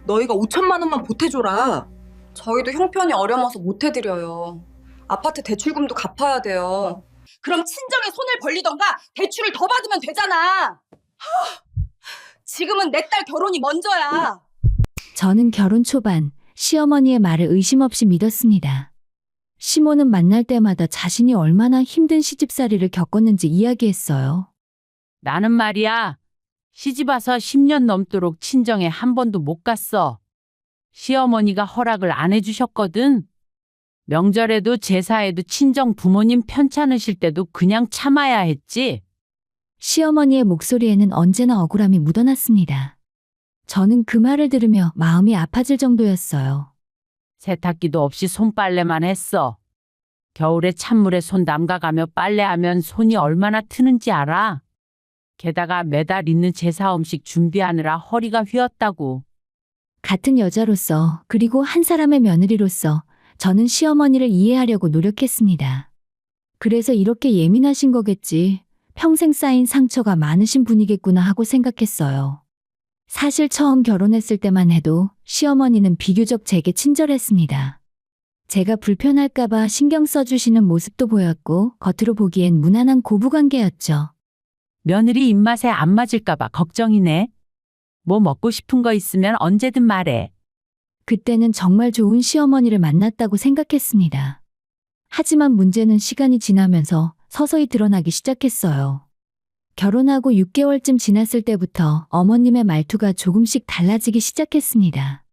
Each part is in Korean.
너희가 5천만 원만 보태줘라. 저희도 형편이 어려워서 못 해드려요. 아파트 대출금도 갚아야 돼요. 그럼 친정에 손을 벌리던가 대출을 더 받으면 되잖아. 지금은 내 딸 결혼이 먼저야. 저는 결혼 초반 시어머니의 말을 의심 없이 믿었습니다. 시모는 만날 때마다 자신이 얼마나 힘든 시집살이를 겪었는지 이야기했어요. 나는 말이야. 시집 와서 10년 넘도록 친정에 한 번도 못 갔어. 시어머니가 허락을 안 해주셨거든. 명절에도 제사에도 친정 부모님 편찮으실 때도 그냥 참아야 했지. 시어머니의 목소리에는 언제나 억울함이 묻어났습니다. 저는 그 말을 들으며 마음이 아파질 정도였어요. 세탁기도 없이 손빨래만 했어. 겨울에 찬물에 손 담가가며 빨래하면 손이 얼마나 트는지 알아? 게다가 매달 있는 제사 음식 준비하느라 허리가 휘었다고. 같은 여자로서 그리고 한 사람의 며느리로서 저는 시어머니를 이해하려고 노력했습니다. 그래서 이렇게 예민하신 거겠지. 평생 쌓인 상처가 많으신 분이겠구나 하고 생각했어요. 사실 처음 결혼했을 때만 해도 시어머니는 비교적 제게 친절했습니다. 제가 불편할까봐 신경 써주시는 모습도 보였고 겉으로 보기엔 무난한 고부관계였죠. 며느리 입맛에 안 맞을까봐 걱정이네. 뭐 먹고 싶은 거 있으면 언제든 말해. 그때는 정말 좋은 시어머니를 만났다고 생각했습니다. 하지만 문제는 시간이 지나면서 서서히 드러나기 시작했어요. 결혼하고 6개월쯤 지났을 때부터 어머님의 말투가 조금씩 달라지기 시작했습니다.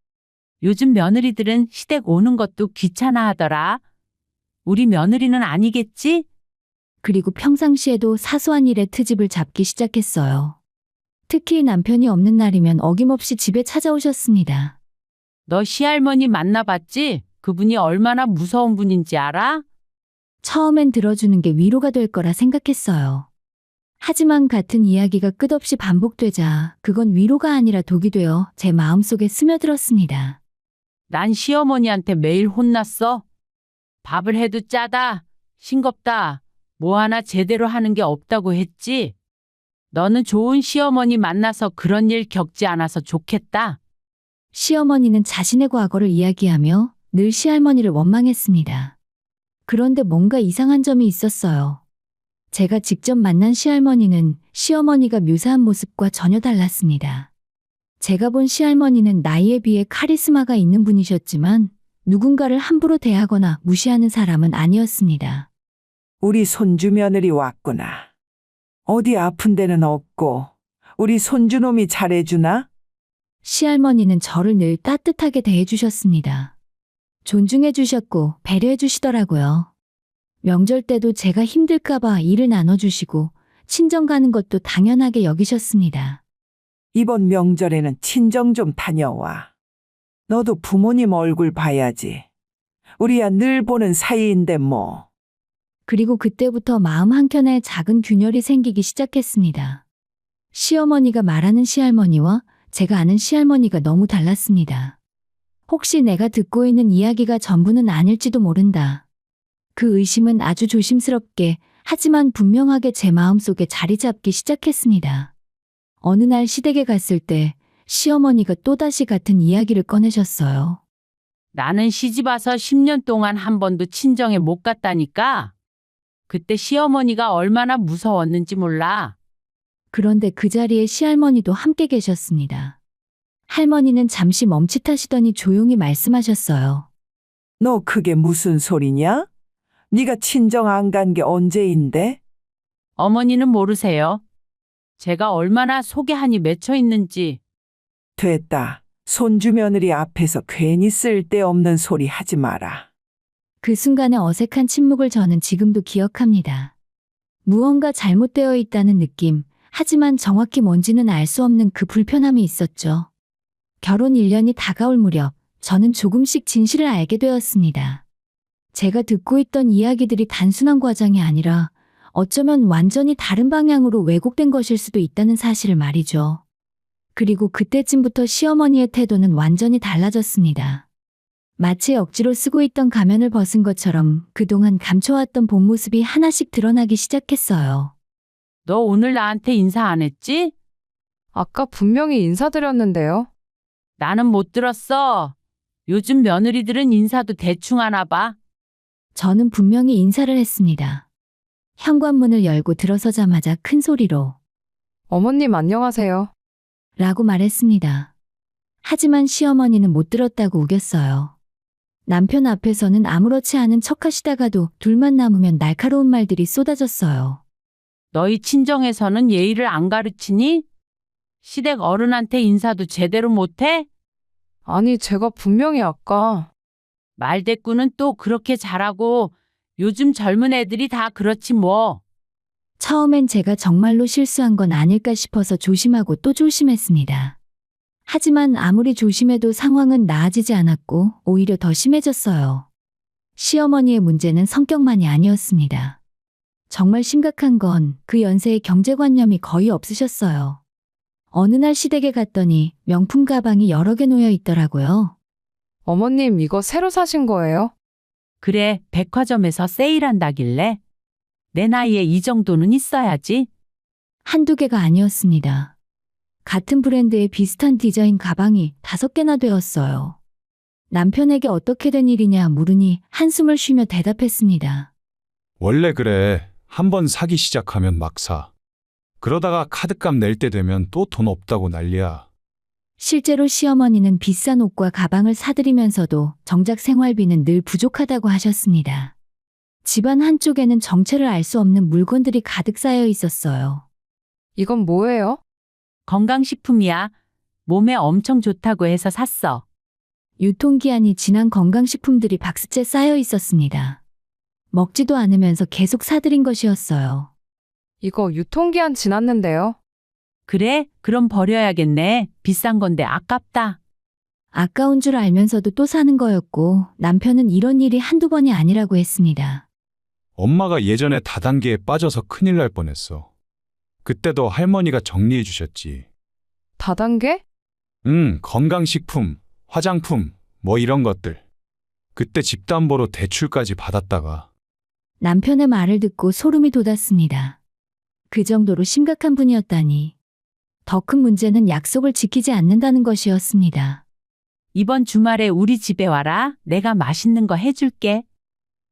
요즘 며느리들은 시댁 오는 것도 귀찮아 하더라. 우리 며느리는 아니겠지? 그리고 평상시에도 사소한 일에 트집을 잡기 시작했어요. 특히 남편이 없는 날이면 어김없이 집에 찾아오셨습니다. 너 시할머니 만나봤지? 그분이 얼마나 무서운 분인지 알아? 처음엔 들어주는 게 위로가 될 거라 생각했어요. 하지만 같은 이야기가 끝없이 반복되자 그건 위로가 아니라 독이 되어 제 마음속에 스며들었습니다. 난 시어머니한테 매일 혼났어. 밥을 해도 짜다, 싱겁다, 뭐 하나 제대로 하는 게 없다고 했지. 너는 좋은 시어머니 만나서 그런 일 겪지 않아서 좋겠다. 시어머니는 자신의 과거를 이야기하며 늘 시할머니를 원망했습니다. 그런데 뭔가 이상한 점이 있었어요. 제가 직접 만난 시할머니는 시어머니가 묘사한 모습과 전혀 달랐습니다. 제가 본 시할머니는 나이에 비해 카리스마가 있는 분이셨지만 누군가를 함부로 대하거나 무시하는 사람은 아니었습니다. 우리 손주 며느리 왔구나. 어디 아픈 데는 없고 우리 손주놈이 잘해주나? 시할머니는 저를 늘 따뜻하게 대해주셨습니다. 존중해주셨고 배려해주시더라고요. 명절 때도 제가 힘들까봐 일을 나눠주시고 친정 가는 것도 당연하게 여기셨습니다. 이번 명절에는 친정 좀 다녀와. 너도 부모님 얼굴 봐야지. 우리야 늘 보는 사이인데 뭐. 그리고 그때부터 마음 한켠에 작은 균열이 생기기 시작했습니다. 시어머니가 말하는 시할머니와 제가 아는 시할머니가 너무 달랐습니다. 혹시 내가 듣고 있는 이야기가 전부는 아닐지도 모른다. 그 의심은 아주 조심스럽게 하지만 분명하게 제 마음속에 자리 잡기 시작했습니다. 어느 날 시댁에 갔을 때 시어머니가 또다시 같은 이야기를 꺼내셨어요. 나는 시집 와서 10년 동안 한 번도 친정에 못 갔다니까. 그때 시어머니가 얼마나 무서웠는지 몰라. 그런데 그 자리에 시할머니도 함께 계셨습니다. 할머니는 잠시 멈칫하시더니 조용히 말씀하셨어요. 너 그게 무슨 소리냐? 네가 친정 안 간 게 언제인데? 어머니는 모르세요. 제가 얼마나 속에 한이 맺혀 있는지. 됐다. 손주 며느리 앞에서 괜히 쓸데없는 소리 하지 마라. 그 순간의 어색한 침묵을 저는 지금도 기억합니다. 무언가 잘못되어 있다는 느낌, 하지만 정확히 뭔지는 알 수 없는 그 불편함이 있었죠. 결혼 1년이 다가올 무렵 저는 조금씩 진실을 알게 되었습니다. 제가 듣고 있던 이야기들이 단순한 과정이 아니라 어쩌면 완전히 다른 방향으로 왜곡된 것일 수도 있다는 사실을 말이죠. 그리고 그때쯤부터 시어머니의 태도는 완전히 달라졌습니다. 마치 억지로 쓰고 있던 가면을 벗은 것처럼 그동안 감춰왔던 본 모습이 하나씩 드러나기 시작했어요. 너 오늘 나한테 인사 안 했지? 아까 분명히 인사드렸는데요. 나는 못 들었어. 요즘 며느리들은 인사도 대충 하나 봐. 저는 분명히 인사를 했습니다. 현관문을 열고 들어서자마자 큰 소리로 어머님 안녕하세요. 라고 말했습니다. 하지만 시어머니는 못 들었다고 우겼어요. 남편 앞에서는 아무렇지 않은 척 하시다가도 둘만 남으면 날카로운 말들이 쏟아졌어요. 너희 친정에서는 예의를 안 가르치니? 시댁 어른한테 인사도 제대로 못해? 아니, 제가 분명히 아까 말대꾸는 또 그렇게 잘하고 요즘 젊은 애들이 다 그렇지 뭐. 처음엔 제가 정말로 실수한 건 아닐까 싶어서 조심하고 또 조심했습니다. 하지만 아무리 조심해도 상황은 나아지지 않았고 오히려 더 심해졌어요. 시어머니의 문제는 성격만이 아니었습니다. 정말 심각한 건 그 연세에 경제관념이 거의 없으셨어요. 어느 날 시댁에 갔더니 명품 가방이 여러 개 놓여 있더라고요. 어머님 이거 새로 사신 거예요? 그래, 백화점에서 세일한다길래. 내 나이에 이 정도는 있어야지. 한두 개가 아니었습니다. 같은 브랜드의 비슷한 디자인 가방이 5개나 되었어요. 남편에게 어떻게 된 일이냐 물으니 한숨을 쉬며 대답했습니다. 원래 그래. 한번 사기 시작하면 막 사. 그러다가 카드값 낼 때 되면 또 돈 없다고 난리야. 실제로 시어머니는 비싼 옷과 가방을 사드리면서도 정작 생활비는 늘 부족하다고 하셨습니다. 집안 한쪽에는 정체를 알 수 없는 물건들이 가득 쌓여 있었어요. 이건 뭐예요? 건강식품이야. 몸에 엄청 좋다고 해서 샀어. 유통기한이 지난 건강식품들이 박스째 쌓여 있었습니다. 먹지도 않으면서 계속 사들인 것이었어요. 이거 유통기한 지났는데요. 그래? 그럼 버려야겠네. 비싼 건데 아깝다. 아까운 줄 알면서도 또 사는 거였고 남편은 이런 일이 한두 번이 아니라고 했습니다. 엄마가 예전에 다단계에 빠져서 큰일 날 뻔했어. 그때도 할머니가 정리해 주셨지. 다단계? 건강식품, 화장품, 뭐 이런 것들. 그때 집담보로 대출까지 받았다가. 남편의 말을 듣고 소름이 돋았습니다. 그 정도로 심각한 분이었다니. 더 큰 문제는 약속을 지키지 않는다는 것이었습니다. 이번 주말에 우리 집에 와라. 내가 맛있는 거 해줄게.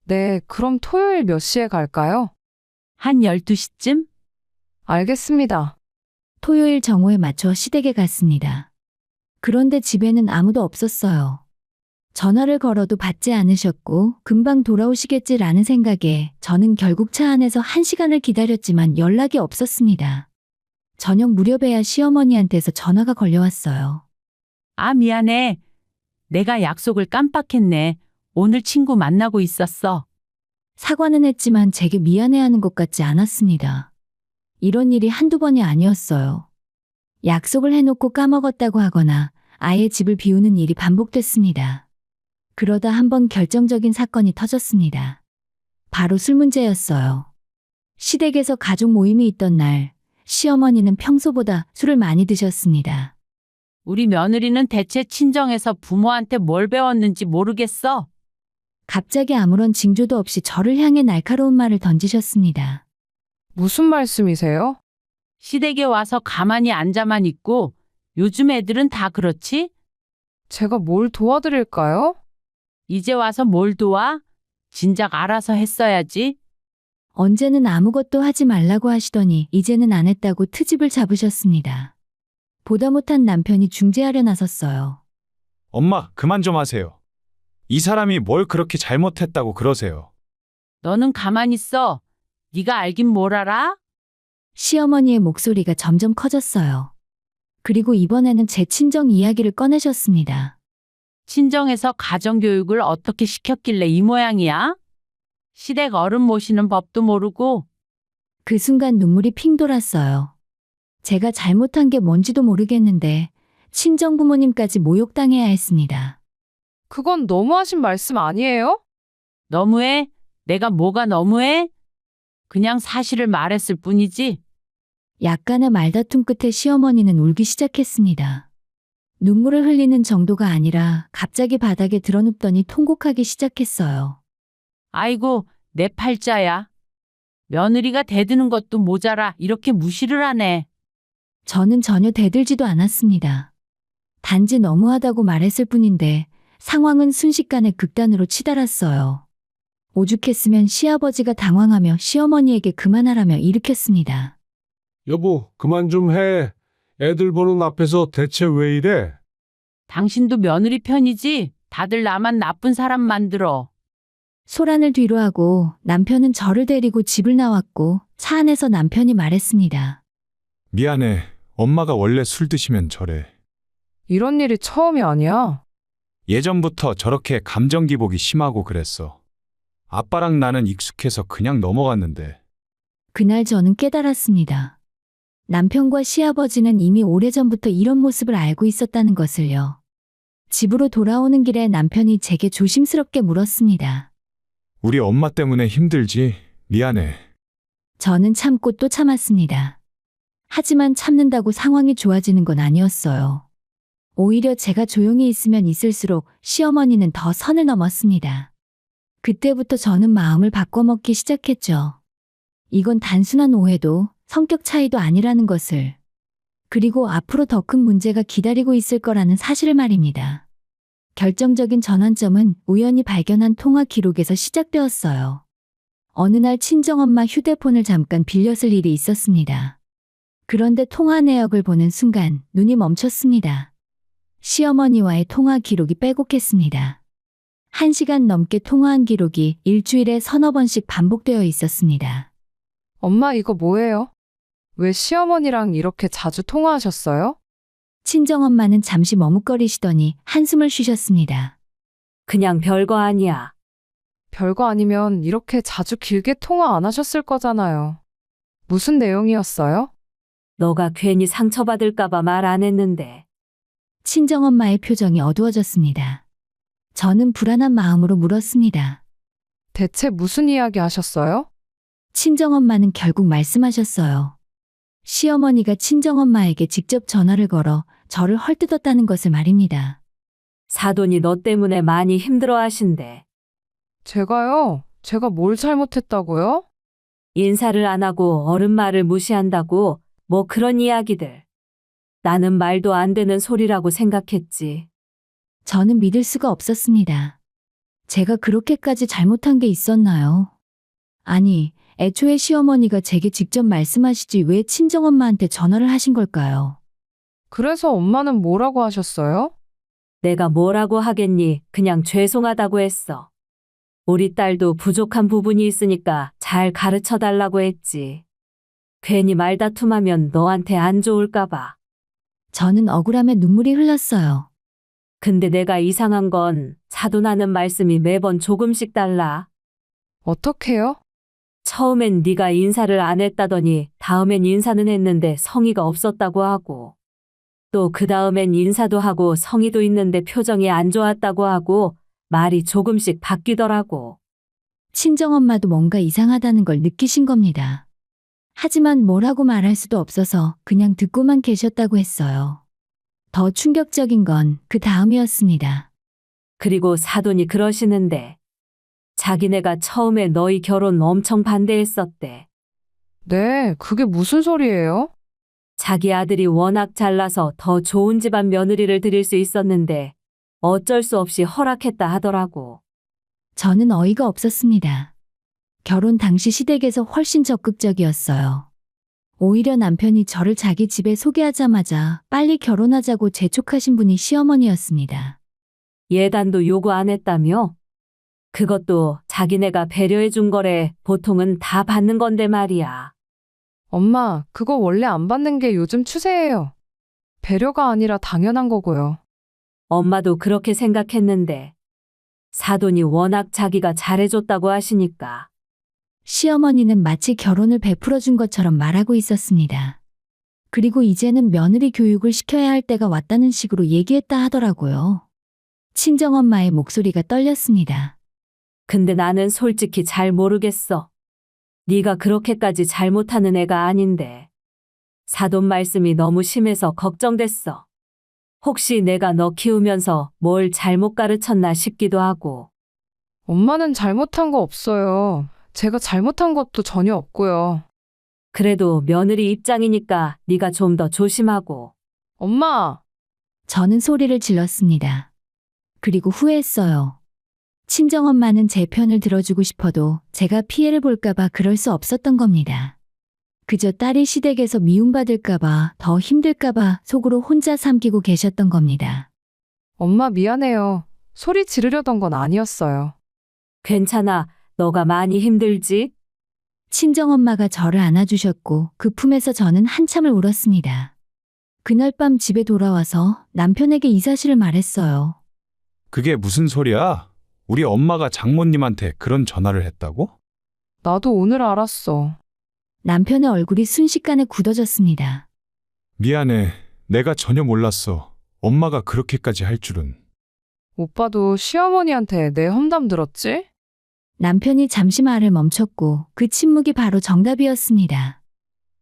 네, 그럼 토요일 몇 시에 갈까요? 한 12시쯤? 알겠습니다. 토요일 정오에 맞춰 시댁에 갔습니다. 그런데 집에는 아무도 없었어요. 전화를 걸어도 받지 않으셨고 금방 돌아오시겠지라는 생각에 저는 결국 차 안에서 1시간을 기다렸지만 연락이 없었습니다. 저녁 무렵에야 시어머니한테서 전화가 걸려왔어요. 아, 미안해. 내가 약속을 깜빡했네. 오늘 친구 만나고 있었어. 사과는 했지만 제게 미안해하는 것 같지 않았습니다. 이런 일이 한두 번이 아니었어요. 약속을 해놓고 까먹었다고 하거나 아예 집을 비우는 일이 반복됐습니다. 그러다 한번 결정적인 사건이 터졌습니다. 바로 술 문제였어요. 시댁에서 가족 모임이 있던 날, 시어머니는 평소보다 술을 많이 드셨습니다. 우리 며느리는 대체 친정에서 부모한테 뭘 배웠는지 모르겠어. 갑자기 아무런 징조도 없이 저를 향해 날카로운 말을 던지셨습니다. 무슨 말씀이세요? 시댁에 와서 가만히 앉아만 있고 요즘 애들은 다 그렇지? 제가 뭘 도와드릴까요? 이제 와서 뭘 도와? 진작 알아서 했어야지. 언제는 아무것도 하지 말라고 하시더니 이제는 안 했다고 트집을 잡으셨습니다. 보다 못한 남편이 중재하려 나섰어요. 엄마, 그만 좀 하세요. 이 사람이 뭘 그렇게 잘못했다고 그러세요. 너는 가만히 있어. 네가 알긴 뭘 알아? 시어머니의 목소리가 점점 커졌어요. 그리고 이번에는 제 친정 이야기를 꺼내셨습니다. 친정에서 가정교육을 어떻게 시켰길래 이 모양이야? 시댁 어른 모시는 법도 모르고. 그 순간 눈물이 핑 돌았어요. 제가 잘못한 게 뭔지도 모르겠는데 친정 부모님까지 모욕당해야 했습니다. 그건 너무하신 말씀 아니에요? 너무해? 내가 뭐가 너무해? 그냥 사실을 말했을 뿐이지. 약간의 말다툼 끝에 시어머니는 울기 시작했습니다. 눈물을 흘리는 정도가 아니라 갑자기 바닥에 드러눕더니 통곡하기 시작했어요. 아이고, 내 팔자야. 며느리가 대드는 것도 모자라 이렇게 무시를 하네. 저는 전혀 대들지도 않았습니다. 단지 너무하다고 말했을 뿐인데 상황은 순식간에 극단으로 치달았어요. 오죽했으면 시아버지가 당황하며 시어머니에게 그만하라며 일으켰습니다. 여보, 그만 좀 해. 애들 보는 앞에서 대체 왜 이래? 당신도 며느리 편이지? 다들 나만 나쁜 사람 만들어. 소란을 뒤로하고 남편은 저를 데리고 집을 나왔고 차 안에서 남편이 말했습니다. 미안해. 엄마가 원래 술 드시면 저래. 이런 일이 처음이 아니야. 예전부터 저렇게 감정 기복이 심하고 그랬어. 아빠랑 나는 익숙해서 그냥 넘어갔는데. 그날 저는 깨달았습니다. 남편과 시아버지는 이미 오래전부터 이런 모습을 알고 있었다는 것을요. 집으로 돌아오는 길에 남편이 제게 조심스럽게 물었습니다. 우리 엄마 때문에 힘들지? 미안해. 저는 참고 또 참았습니다. 하지만 참는다고 상황이 좋아지는 건 아니었어요. 오히려 제가 조용히 있으면 있을수록 시어머니는 더 선을 넘었습니다. 그때부터 저는 마음을 바꿔먹기 시작했죠. 이건 단순한 오해도 성격 차이도 아니라는 것을. 그리고 앞으로 더 큰 문제가 기다리고 있을 거라는 사실을 말입니다. 결정적인 전환점은 우연히 발견한 통화 기록에서 시작되었어요. 어느 날 친정엄마 휴대폰을 잠깐 빌렸을 일이 있었습니다. 그런데 통화 내역을 보는 순간 눈이 멈췄습니다. 시어머니와의 통화 기록이 빼곡했습니다. 1시간 넘게 통화한 기록이 일주일에 서너 번씩 반복되어 있었습니다. 엄마, 이거 뭐예요? 왜 시어머니랑 이렇게 자주 통화하셨어요? 친정엄마는 잠시 머뭇거리시더니 한숨을 쉬셨습니다. 그냥 별거 아니야. 별거 아니면 이렇게 자주 길게 통화 안 하셨을 거잖아요. 무슨 내용이었어요? 너가 괜히 상처받을까봐 말 안 했는데. 친정엄마의 표정이 어두워졌습니다. 저는 불안한 마음으로 물었습니다. 대체 무슨 이야기 하셨어요? 친정엄마는 결국 말씀하셨어요. 시어머니가 친정엄마에게 직접 전화를 걸어 저를 헐뜯었다는 것을 말입니다. 사돈이 너 때문에 많이 힘들어 하신대. 제가요? 제가 뭘 잘못했다고요? 인사를 안 하고 어른 말을 무시한다고 뭐 그런 이야기들. 나는 말도 안 되는 소리라고 생각했지. 저는 믿을 수가 없었습니다. 제가 그렇게까지 잘못한 게 있었나요? 아니, 애초에 시어머니가 제게 직접 말씀하시지 왜 친정엄마한테 전화를 하신 걸까요? 그래서 엄마는 뭐라고 하셨어요? 내가 뭐라고 하겠니? 그냥 죄송하다고 했어. 우리 딸도 부족한 부분이 있으니까 잘 가르쳐 달라고 했지. 괜히 말다툼하면 너한테 안 좋을까봐. 저는 억울함에 눈물이 흘렀어요. 근데 내가 이상한 건 사돈하는 말씀이 매번 조금씩 달라. 어떻게요? 처음엔 네가 인사를 안 했다더니 다음엔 인사는 했는데 성의가 없었다고 하고 또 그 다음엔 인사도 하고 성의도 있는데 표정이 안 좋았다고 하고 말이 조금씩 바뀌더라고. 친정엄마도 뭔가 이상하다는 걸 느끼신 겁니다. 하지만 뭐라고 말할 수도 없어서 그냥 듣고만 계셨다고 했어요. 더 충격적인 건 그 다음이었습니다. 그리고 사돈이 그러시는데 자기네가 처음에 너희 결혼 엄청 반대했었대. 네, 그게 무슨 소리예요? 자기 아들이 워낙 잘나서 더 좋은 집안 며느리를 드릴 수 있었는데 어쩔 수 없이 허락했다 하더라고. 저는 어이가 없었습니다. 결혼 당시 시댁에서 훨씬 적극적이었어요. 오히려 남편이 저를 자기 집에 소개하자마자 빨리 결혼하자고 재촉하신 분이 시어머니였습니다. 예단도 요구 안 했다며? 그것도 자기네가 배려해 준 거래. 보통은 다 받는 건데 말이야. 엄마, 그거 원래 안 받는 게 요즘 추세예요. 배려가 아니라 당연한 거고요. 엄마도 그렇게 생각했는데 사돈이 워낙 자기가 잘해줬다고 하시니까. 시어머니는 마치 결혼을 베풀어 준 것처럼 말하고 있었습니다. 그리고 이제는 며느리 교육을 시켜야 할 때가 왔다는 식으로 얘기했다 하더라고요. 친정엄마의 목소리가 떨렸습니다. 근데 나는 솔직히 잘 모르겠어. 네가 그렇게까지 잘못하는 애가 아닌데. 사돈 말씀이 너무 심해서 걱정됐어. 혹시 내가 너 키우면서 뭘 잘못 가르쳤나 싶기도 하고. 엄마는 잘못한 거 없어요. 제가 잘못한 것도 전혀 없고요. 그래도 며느리 입장이니까 네가 좀 더 조심하고. 엄마! 저는 소리를 질렀습니다. 그리고 후회했어요. 친정엄마는 제 편을 들어주고 싶어도 제가 피해를 볼까봐 그럴 수 없었던 겁니다. 그저 딸이 시댁에서 미움받을까봐 더 힘들까봐 속으로 혼자 삼키고 계셨던 겁니다. 엄마 미안해요. 소리 지르려던 건 아니었어요. 괜찮아. 너가 많이 힘들지? 친정엄마가 저를 안아주셨고 그 품에서 저는 한참을 울었습니다. 그날 밤 집에 돌아와서 남편에게 이 사실을 말했어요. 그게 무슨 소리야? 우리 엄마가 장모님한테 그런 전화를 했다고? 나도 오늘 알았어. 남편의 얼굴이 순식간에 굳어졌습니다. 미안해. 내가 전혀 몰랐어. 엄마가 그렇게까지 할 줄은. 오빠도 시어머니한테 내 험담 들었지? 남편이 잠시 말을 멈췄고 그 침묵이 바로 정답이었습니다.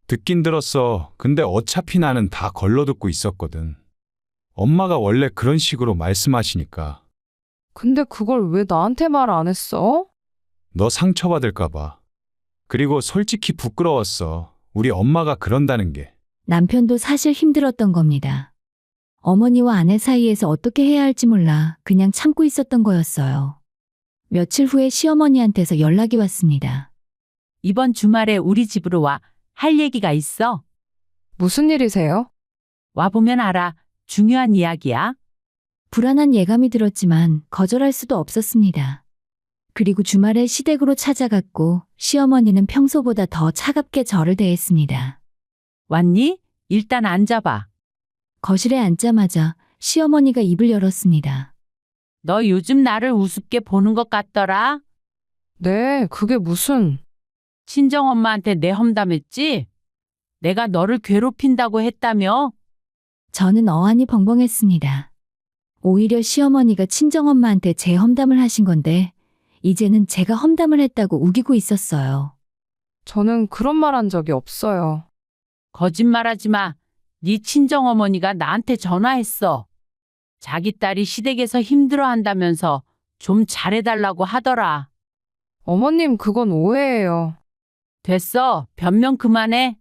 듣긴 들었어. 근데 어차피 나는 다 걸러듣고 있었거든. 엄마가 원래 그런 식으로 말씀하시니까. 근데 그걸 왜 나한테 말 안 했어? 너 상처받을까봐. 그리고 솔직히 부끄러웠어. 우리 엄마가 그런다는 게. 남편도 사실 힘들었던 겁니다. 어머니와 아내 사이에서 어떻게 해야 할지 몰라 그냥 참고 있었던 거였어요. 며칠 후에 시어머니한테서 연락이 왔습니다. 이번 주말에 우리 집으로 와. 할 얘기가 있어. 무슨 일이세요? 와보면 알아. 중요한 이야기야. 불안한 예감이 들었지만 거절할 수도 없었습니다. 그리고 주말에 시댁으로 찾아갔고 시어머니는 평소보다 더 차갑게 저를 대했습니다. 왔니? 일단 앉아봐. 거실에 앉자마자 시어머니가 입을 열었습니다. 너 요즘 나를 우습게 보는 것 같더라. 네, 그게 무슨... 친정엄마한테 내 험담했지? 내가 너를 괴롭힌다고 했다며? 저는 어안이 벙벙했습니다. 오히려 시어머니가 친정엄마한테 제 험담을 하신 건데 이제는 제가 험담을 했다고 우기고 있었어요. 저는 그런 말 한 적이 없어요. 거짓말하지 마. 네 친정어머니가 나한테 전화했어. 자기 딸이 시댁에서 힘들어한다면서 좀 잘해달라고 하더라. 어머님, 그건 오해예요. 됐어. 변명 그만해.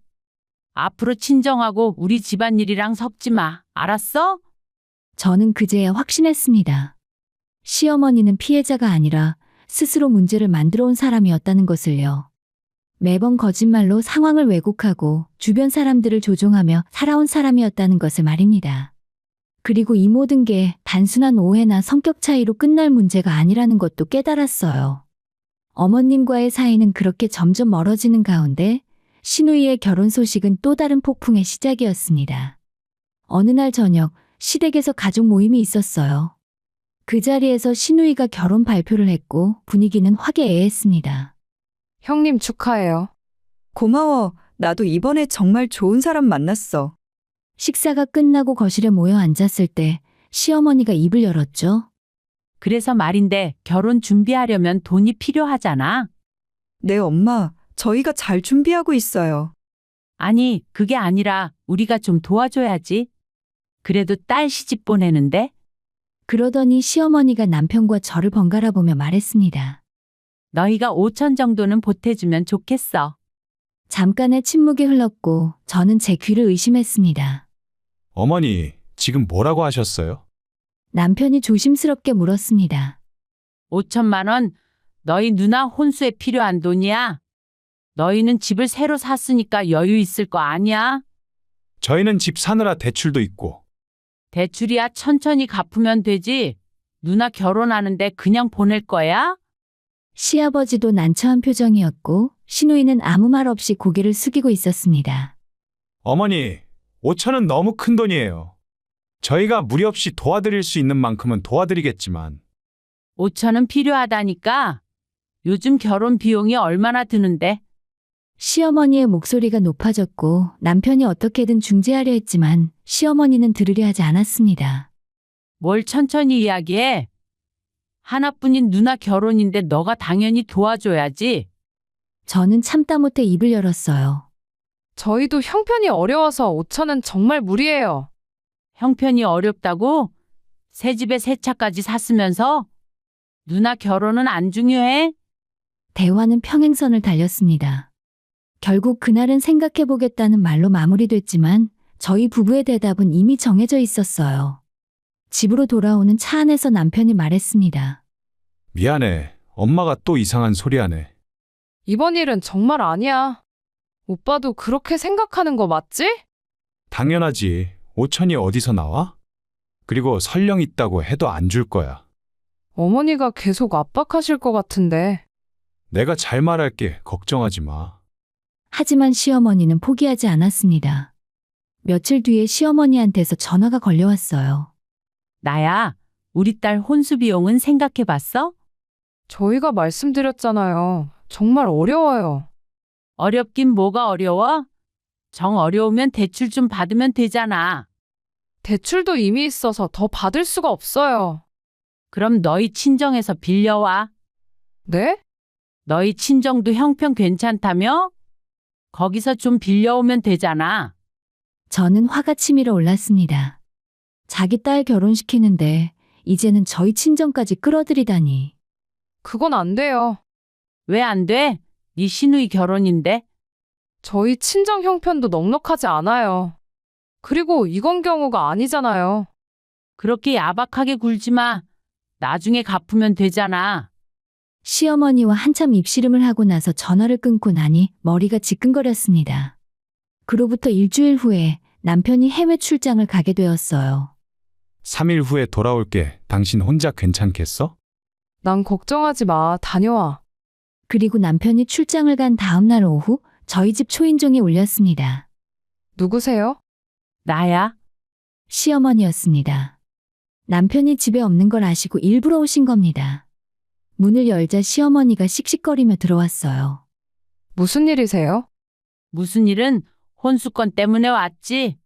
앞으로 친정하고 우리 집안일이랑 섞지 마. 알았어? 저는 그제야 확신했습니다. 시어머니는 피해자가 아니라 스스로 문제를 만들어 온 사람이었다는 것을요. 매번 거짓말로 상황을 왜곡하고 주변 사람들을 조종하며 살아온 사람이었다는 것을 말입니다. 그리고 이 모든 게 단순한 오해나 성격 차이로 끝날 문제가 아니라는 것도 깨달았어요. 어머님과의 사이는 그렇게 점점 멀어지는 가운데 신우이의 결혼 소식은 또 다른 폭풍의 시작이었습니다. 어느 날 저녁 시댁에서 가족 모임이 있었어요. 그 자리에서 신우이가 결혼 발표를 했고 분위기는 화기애애했습니다. 형님 축하해요. 고마워. 나도 이번에 정말 좋은 사람 만났어. 식사가 끝나고 거실에 모여 앉았을 때 시어머니가 입을 열었죠. 그래서 말인데 결혼 준비하려면 돈이 필요하잖아. 네, 엄마. 저희가 잘 준비하고 있어요. 아니, 그게 아니라 우리가 좀 도와줘야지. 그래도 딸 시집 보내는데? 그러더니 시어머니가 남편과 저를 번갈아 보며 말했습니다. 너희가 5천 정도는 보태주면 좋겠어. 잠깐의 침묵이 흘렀고 저는 제 귀를 의심했습니다. 어머니, 지금 뭐라고 하셨어요? 남편이 조심스럽게 물었습니다. 5천만 원, 너희 누나 혼수에 필요한 돈이야. 너희는 집을 새로 샀으니까 여유 있을 거 아니야? 저희는 집 사느라 대출도 있고. 대출이야 천천히 갚으면 되지. 누나 결혼하는데 그냥 보낼 거야? 시아버지도 난처한 표정이었고 신우이는 아무 말 없이 고개를 숙이고 있었습니다. 어머니, 5천은 너무 큰 돈이에요. 저희가 무리 없이 도와드릴 수 있는 만큼은 도와드리겠지만. 5천은 필요하다니까. 요즘 결혼 비용이 얼마나 드는데? 시어머니의 목소리가 높아졌고 남편이 어떻게든 중재하려 했지만 시어머니는 들으려 하지 않았습니다. 뭘 천천히 이야기해. 하나뿐인 누나 결혼인데 너가 당연히 도와줘야지. 저는 참다 못해 입을 열었어요. 저희도 형편이 어려워서 5천은 정말 무리예요. 형편이 어렵다고? 새 집에 새 차까지 샀으면서? 누나 결혼은 안 중요해? 대화는 평행선을 달렸습니다. 결국 그날은 생각해보겠다는 말로 마무리됐지만 저희 부부의 대답은 이미 정해져 있었어요. 집으로 돌아오는 차 안에서 남편이 말했습니다. 미안해. 엄마가 또 이상한 소리 하네. 이번 일은 정말 아니야. 오빠도 그렇게 생각하는 거 맞지? 당연하지. 5천이 어디서 나와? 그리고 설령 있다고 해도 안 줄 거야. 어머니가 계속 압박하실 것 같은데. 내가 잘 말할게. 걱정하지 마. 하지만 시어머니는 포기하지 않았습니다. 며칠 뒤에 시어머니한테서 전화가 걸려왔어요. 나야, 우리 딸 혼수 비용은 생각해 봤어? 저희가 말씀드렸잖아요. 정말 어려워요. 어렵긴 뭐가 어려워? 정 어려우면 대출 좀 받으면 되잖아. 대출도 이미 있어서 더 받을 수가 없어요. 그럼 너희 친정에서 빌려와. 네? 너희 친정도 형편 괜찮다며? 거기서 좀 빌려오면 되잖아. 저는 화가 치밀어 올랐습니다. 자기 딸 결혼시키는데 이제는 저희 친정까지 끌어들이다니. 그건 안 돼요. 왜 안 돼? 네 시누이 결혼인데? 저희 친정 형편도 넉넉하지 않아요. 그리고 이건 경우가 아니잖아요. 그렇게 야박하게 굴지 마. 나중에 갚으면 되잖아. 시어머니와 한참 입씨름을 하고 나서 전화를 끊고 나니 머리가 지끈거렸습니다. 그로부터 일주일 후에 남편이 해외 출장을 가게 되었어요. 3일 후에 돌아올게. 당신 혼자 괜찮겠어? 난 걱정하지 마. 다녀와. 그리고 남편이 출장을 간 다음 날 오후 저희 집 초인종이 울렸습니다. 누구세요? 나야? 시어머니였습니다. 남편이 집에 없는 걸 아시고 일부러 오신 겁니다. 문을 열자 시어머니가 씩씩거리며 들어왔어요. 무슨 일이세요? 무슨 일은 혼수건 때문에 왔지?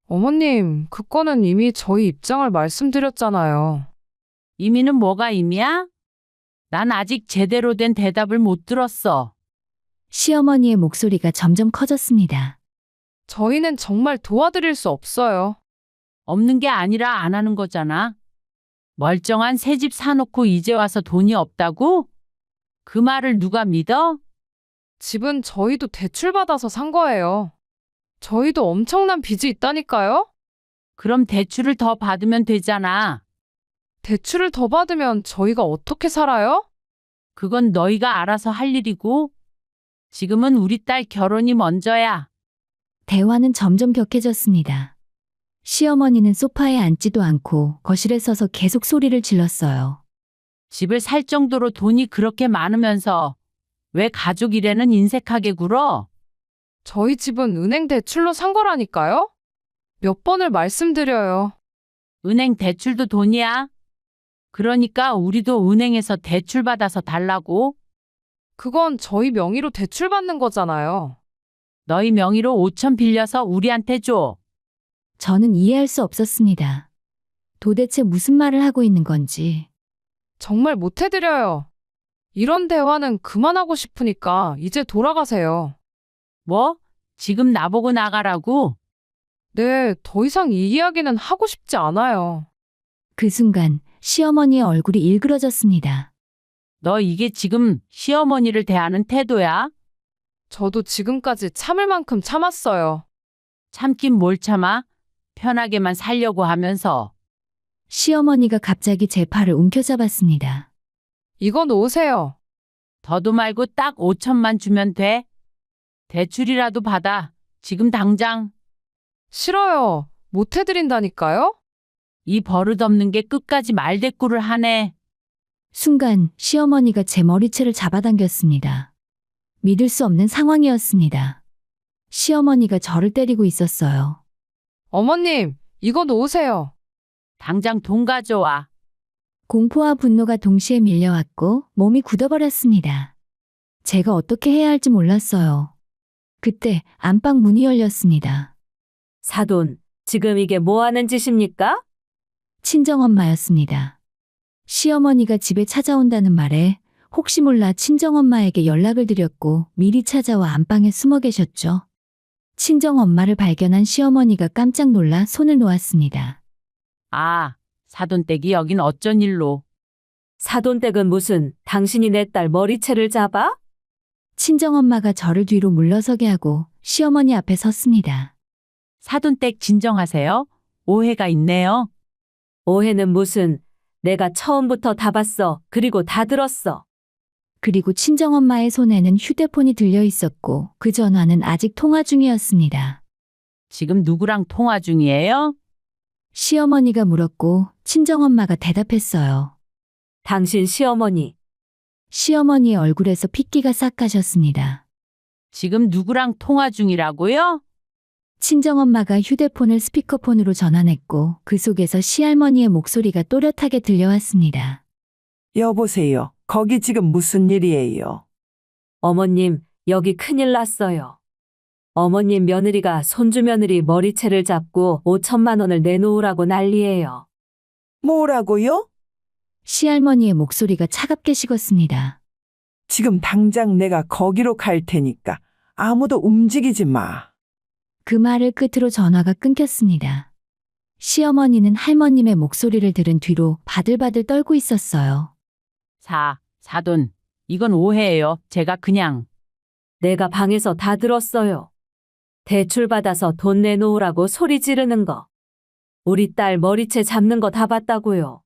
어머님, 그 건은 이미 저희 입장을 말씀드렸잖아요. 이미는 뭐가 이미야? 난 아직 제대로 된 대답을 못 들었어. 시어머니의 목소리가 점점 커졌습니다. 저희는 정말 도와드릴 수 없어요. 없는 게 아니라 안 하는 거잖아. 멀쩡한 새 집 사놓고 이제 와서 돈이 없다고? 그 말을 누가 믿어? 집은 저희도 대출받아서 산 거예요. 저희도 엄청난 빚이 있다니까요? 그럼 대출을 더 받으면 되잖아. 대출을 더 받으면 저희가 어떻게 살아요? 그건 너희가 알아서 할 일이고, 지금은 우리 딸 결혼이 먼저야. 대화는 점점 격해졌습니다. 시어머니는 소파에 앉지도 않고 거실에 서서 계속 소리를 질렀어요. 집을 살 정도로 돈이 그렇게 많으면서 왜 가족 일에는 인색하게 굴어? 저희 집은 은행 대출로 산 거라니까요? 몇 번을 말씀드려요. 은행 대출도 돈이야. 그러니까 우리도 은행에서 대출 받아서 달라고. 그건 저희 명의로 대출받는 거잖아요. 너희 명의로 5천 빌려서 우리한테 줘. 저는 이해할 수 없었습니다. 도대체 무슨 말을 하고 있는 건지. 정말 못 해드려요. 이런 대화는 그만하고 싶으니까 이제 돌아가세요. 뭐? 지금 나보고 나가라고? 네, 더 이상 이 이야기는 하고 싶지 않아요. 그 순간 시어머니의 얼굴이 일그러졌습니다. 너 이게 지금 시어머니를 대하는 태도야? 저도 지금까지 참을 만큼 참았어요. 참긴 뭘 참아? 편하게만 살려고 하면서. 시어머니가 갑자기 제 팔을 움켜잡았습니다. 이거 놓으세요. 더도 말고 딱 5천만 주면 돼. 대출이라도 받아. 지금 당장. 싫어요. 못 해드린다니까요? 이 버릇없는 게 끝까지 말대꾸를 하네. 순간 시어머니가 제 머리채를 잡아당겼습니다. 믿을 수 없는 상황이었습니다. 시어머니가 저를 때리고 있었어요. 어머님, 이거 놓으세요. 당장 돈 가져와. 공포와 분노가 동시에 밀려왔고 몸이 굳어버렸습니다. 제가 어떻게 해야 할지 몰랐어요. 그때 안방 문이 열렸습니다. 사돈, 지금 이게 뭐 하는 짓입니까? 친정엄마였습니다. 시어머니가 집에 찾아온다는 말에 혹시 몰라 친정엄마에게 연락을 드렸고 미리 찾아와 안방에 숨어 계셨죠. 친정엄마를 발견한 시어머니가 깜짝 놀라 손을 놓았습니다. 아, 사돈댁이 여긴 어쩐 일로. 사돈댁은 무슨 당신이 내 딸 머리채를 잡아? 친정엄마가 저를 뒤로 물러서게 하고 시어머니 앞에 섰습니다. 사돈댁 진정하세요. 오해가 있네요. 오해는 무슨, 내가 처음부터 다 봤어. 그리고 다 들었어. 그리고 친정엄마의 손에는 휴대폰이 들려 있었고 그 전화는 아직 통화 중이었습니다. 지금 누구랑 통화 중이에요? 시어머니가 물었고 친정엄마가 대답했어요. 당신 시어머니. 시어머니의 얼굴에서 핏기가 싹 가셨습니다. 지금 누구랑 통화 중이라고요? 친정엄마가 휴대폰을 스피커폰으로 전환했고 그 속에서 시할머니의 목소리가 또렷하게 들려왔습니다. 여보세요. 거기 지금 무슨 일이에요? 어머님, 여기 큰일 났어요. 어머님 며느리가 손주 며느리 머리채를 잡고 5천만 원을 내놓으라고 난리예요. 뭐라고요? 시할머니의 목소리가 차갑게 식었습니다. 지금 당장 내가 거기로 갈 테니까 아무도 움직이지 마. 그 말을 끝으로 전화가 끊겼습니다. 시어머니는 할머님의 목소리를 들은 뒤로 바들바들 떨고 있었어요. 사돈. 이건 오해예요. 제가 그냥. 내가 방에서 다 들었어요. 대출 받아서 돈 내놓으라고 소리 지르는 거. 우리 딸 머리채 잡는 거 다 봤다고요.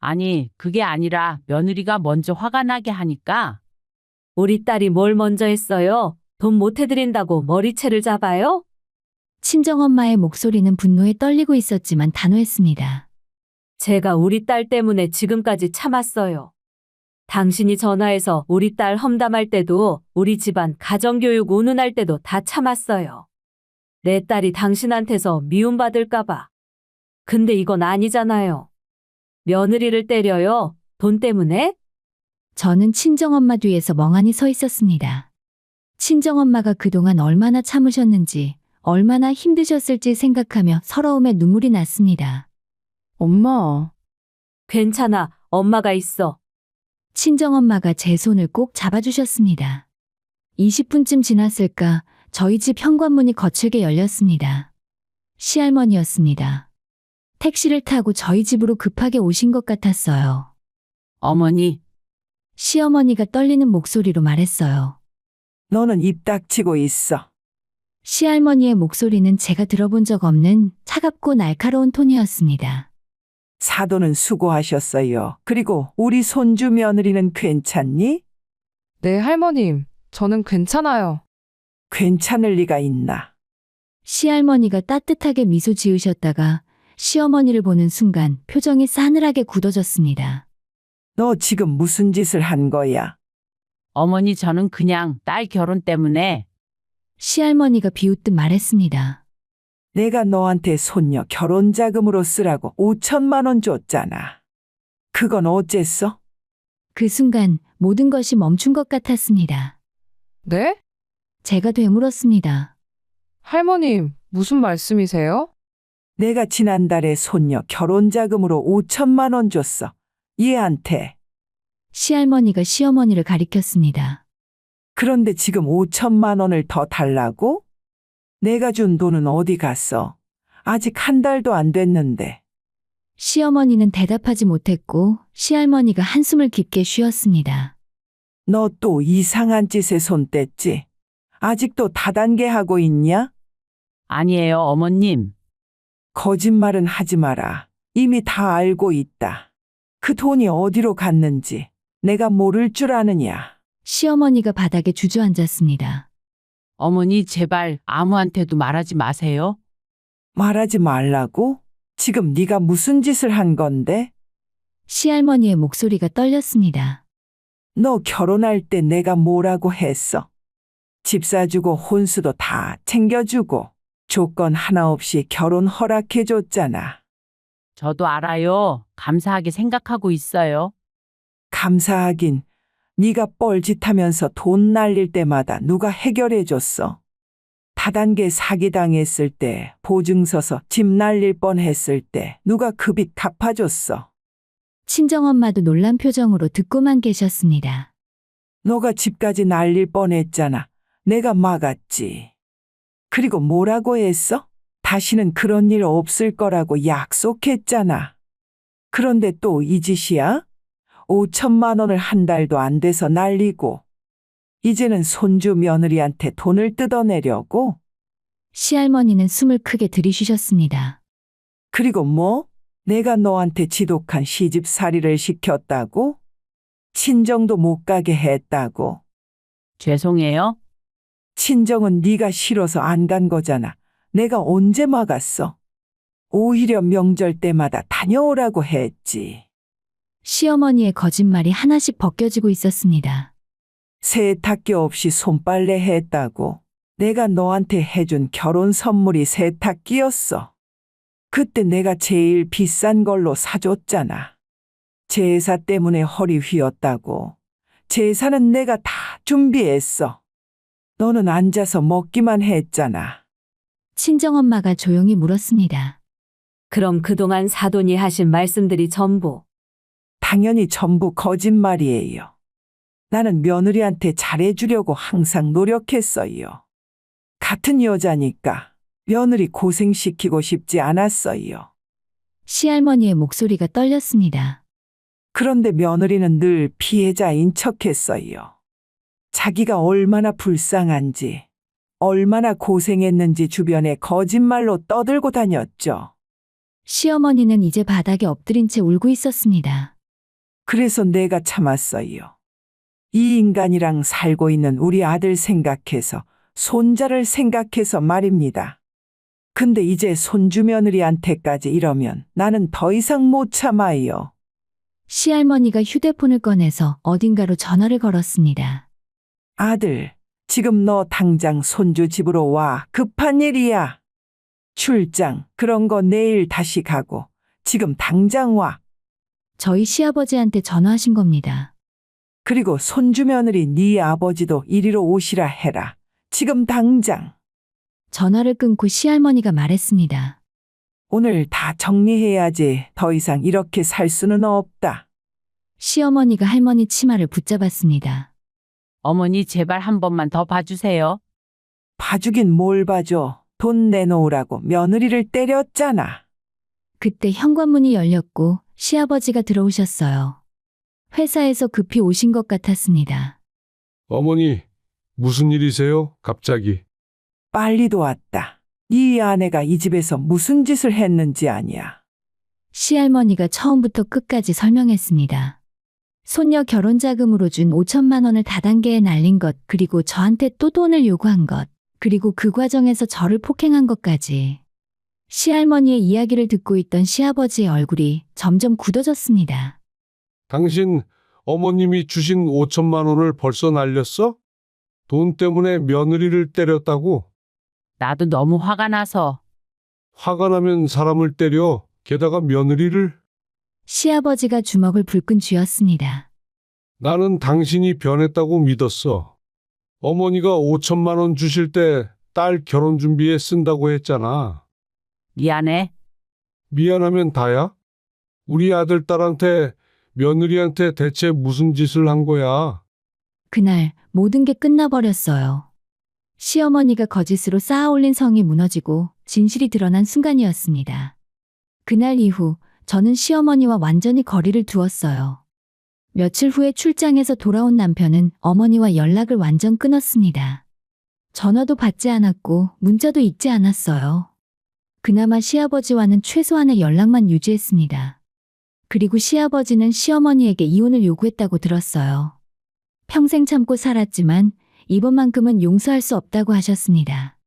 아니, 그게 아니라 며느리가 먼저 화가 나게 하니까. 우리 딸이 뭘 먼저 했어요? 돈 못 해드린다고 머리채를 잡아요? 친정엄마의 목소리는 분노에 떨리고 있었지만 단호했습니다. 제가 우리 딸 때문에 지금까지 참았어요. 당신이 전화해서 우리 딸 험담할 때도 우리 집안 가정교육 운운할 때도 다 참았어요. 내 딸이 당신한테서 미움받을까봐. 근데 이건 아니잖아요. 며느리를 때려요? 돈 때문에? 저는 친정엄마 뒤에서 멍하니 서 있었습니다. 친정엄마가 그동안 얼마나 참으셨는지, 얼마나 힘드셨을지 생각하며 서러움에 눈물이 났습니다. 엄마, 괜찮아. 엄마가 있어. 친정엄마가 제 손을 꼭 잡아주셨습니다. 20분쯤 지났을까 저희 집 현관문이 거칠게 열렸습니다. 시할머니였습니다. 택시를 타고 저희 집으로 급하게 오신 것 같았어요. 어머니, 시어머니가 떨리는 목소리로 말했어요. 너는 입 닥치고 있어. 시할머니의 목소리는 제가 들어본 적 없는 차갑고 날카로운 톤이었습니다. 사돈은 수고하셨어요. 그리고 우리 손주 며느리는 괜찮니? 네, 할머님. 저는 괜찮아요. 괜찮을 리가 있나? 시할머니가 따뜻하게 미소 지으셨다가 시어머니를 보는 순간 표정이 싸늘하게 굳어졌습니다. 너 지금 무슨 짓을 한 거야? 어머니 저는 그냥 딸 결혼 때문에. 시할머니가 비웃듯 말했습니다. 내가 너한테 손녀 결혼 자금으로 쓰라고 5천만 원 줬잖아. 그건 어째서? 그 순간 모든 것이 멈춘 것 같았습니다. 네? 제가 되물었습니다. 할머님, 무슨 말씀이세요? 내가 지난달에 손녀 결혼 자금으로 5천만 원 줬어. 얘한테. 시할머니가 시어머니를 가리켰습니다. 그런데 지금 5천만 원을 더 달라고? 내가 준 돈은 어디 갔어? 아직 한 달도 안 됐는데. 시어머니는 대답하지 못했고 시할머니가 한숨을 깊게 쉬었습니다. 너 또 이상한 짓에 손 뗐지? 아직도 다단계 하고 있냐? 아니에요, 어머님. 거짓말은 하지 마라. 이미 다 알고 있다. 그 돈이 어디로 갔는지 내가 모를 줄 아느냐? 시어머니가 바닥에 주저앉았습니다. 어머니 제발 아무한테도 말하지 마세요. 말하지 말라고? 지금 네가 무슨 짓을 한 건데? 시할머니의 목소리가 떨렸습니다. 너 결혼할 때 내가 뭐라고 했어? 집 사주고 혼수도 다 챙겨주고 조건 하나 없이 결혼 허락해줬잖아. 저도 알아요. 감사하게 생각하고 있어요. 감사하긴 네가 뻘짓하면서 돈 날릴 때마다 누가 해결해줬어? 다단계 사기당했을 때, 보증 서서 집 날릴 뻔했을 때 누가 그 빚 갚아줬어? 친정엄마도 놀란 표정으로 듣고만 계셨습니다. 너가 집까지 날릴 뻔했잖아. 내가 막았지. 그리고 뭐라고 했어? 다시는 그런 일 없을 거라고 약속했잖아. 그런데 또 이 짓이야? 5천만 원을 한 달도 안 돼서 날리고 이제는 손주 며느리한테 돈을 뜯어내려고? 시할머니는 숨을 크게 들이쉬셨습니다. 그리고 뭐? 내가 너한테 지독한 시집살이를 시켰다고? 친정도 못 가게 했다고? 죄송해요. 친정은 네가 싫어서 안 간 거잖아. 내가 언제 막았어? 오히려 명절 때마다 다녀오라고 했지. 시어머니의 거짓말이 하나씩 벗겨지고 있었습니다. 세탁기 없이 손빨래 했다고. 내가 너한테 해준 결혼 선물이 세탁기였어. 그때 내가 제일 비싼 걸로 사줬잖아. 제사 때문에 허리 휘었다고. 제사는 내가 다 준비했어. 너는 앉아서 먹기만 했잖아. 친정엄마가 조용히 물었습니다. 그럼 그동안 사돈이 하신 말씀들이 전부 당연히 전부 거짓말이에요. 나는 며느리한테 잘해주려고 항상 노력했어요. 같은 여자니까 며느리 고생시키고 싶지 않았어요. 시할머니의 목소리가 떨렸습니다. 그런데 며느리는 늘 피해자인 척했어요. 자기가 얼마나 불쌍한지, 얼마나 고생했는지 주변에 거짓말로 떠들고 다녔죠. 시어머니는 이제 바닥에 엎드린 채 울고 있었습니다. 그래서 내가 참았어요. 이 인간이랑 살고 있는 우리 아들 생각해서, 손자를 생각해서 말입니다. 근데 이제 손주 며느리한테까지 이러면 나는 더 이상 못 참아요. 시할머니가 휴대폰을 꺼내서 어딘가로 전화를 걸었습니다. 아들, 지금 너 당장 손주 집으로 와. 급한 일이야. 출장, 그런 거 내일 다시 가고. 지금 당장 와. 저희 시아버지한테 전화하신 겁니다. 그리고 손주 며느리 네 아버지도 이리로 오시라 해라. 지금 당장. 전화를 끊고 시할머니가 말했습니다. 오늘 다 정리해야지. 더 이상 이렇게 살 수는 없다. 시어머니가 할머니 치마를 붙잡았습니다. 어머니 제발 한 번만 더 봐주세요. 봐주긴 뭘 봐줘. 돈 내놓으라고 며느리를 때렸잖아. 그때 현관문이 열렸고 시아버지가 들어오셨어요. 회사에서 급히 오신 것 같았습니다. 어머니, 무슨 일이세요? 갑자기. 빨리도 왔다. 이 아내가 이 집에서 무슨 짓을 했는지 아냐. 시할머니가 처음부터 끝까지 설명했습니다. 손녀 결혼 자금으로 준 5천만 원을 다단계에 날린 것, 그리고 저한테 또 돈을 요구한 것, 그리고 그 과정에서 저를 폭행한 것까지. 시할머니의 이야기를 듣고 있던 시아버지의 얼굴이 점점 굳어졌습니다. 당신 어머님이 주신 5천만 원을 벌써 날렸어? 돈 때문에 며느리를 때렸다고? 나도 너무 화가 나서. 화가 나면 사람을 때려. 게다가 며느리를? 시아버지가 주먹을 불끈 쥐었습니다. 나는 당신이 변했다고 믿었어. 어머니가 5천만 원 주실 때 딸 결혼 준비에 쓴다고 했잖아. 미안해. 미안하면 다야? 우리 아들 딸한테 며느리한테 대체 무슨 짓을 한 거야? 그날 모든 게 끝나버렸어요. 시어머니가 거짓으로 쌓아올린 성이 무너지고 진실이 드러난 순간이었습니다. 그날 이후 저는 시어머니와 완전히 거리를 두었어요. 며칠 후에 출장에서 돌아온 남편은 어머니와 연락을 완전 끊었습니다. 전화도 받지 않았고 문자도 읽지 않았어요. 그나마 시아버지와는 최소한의 연락만 유지했습니다. 그리고 시아버지는 시어머니에게 이혼을 요구했다고 들었어요. 평생 참고 살았지만 이번만큼은 용서할 수 없다고 하셨습니다.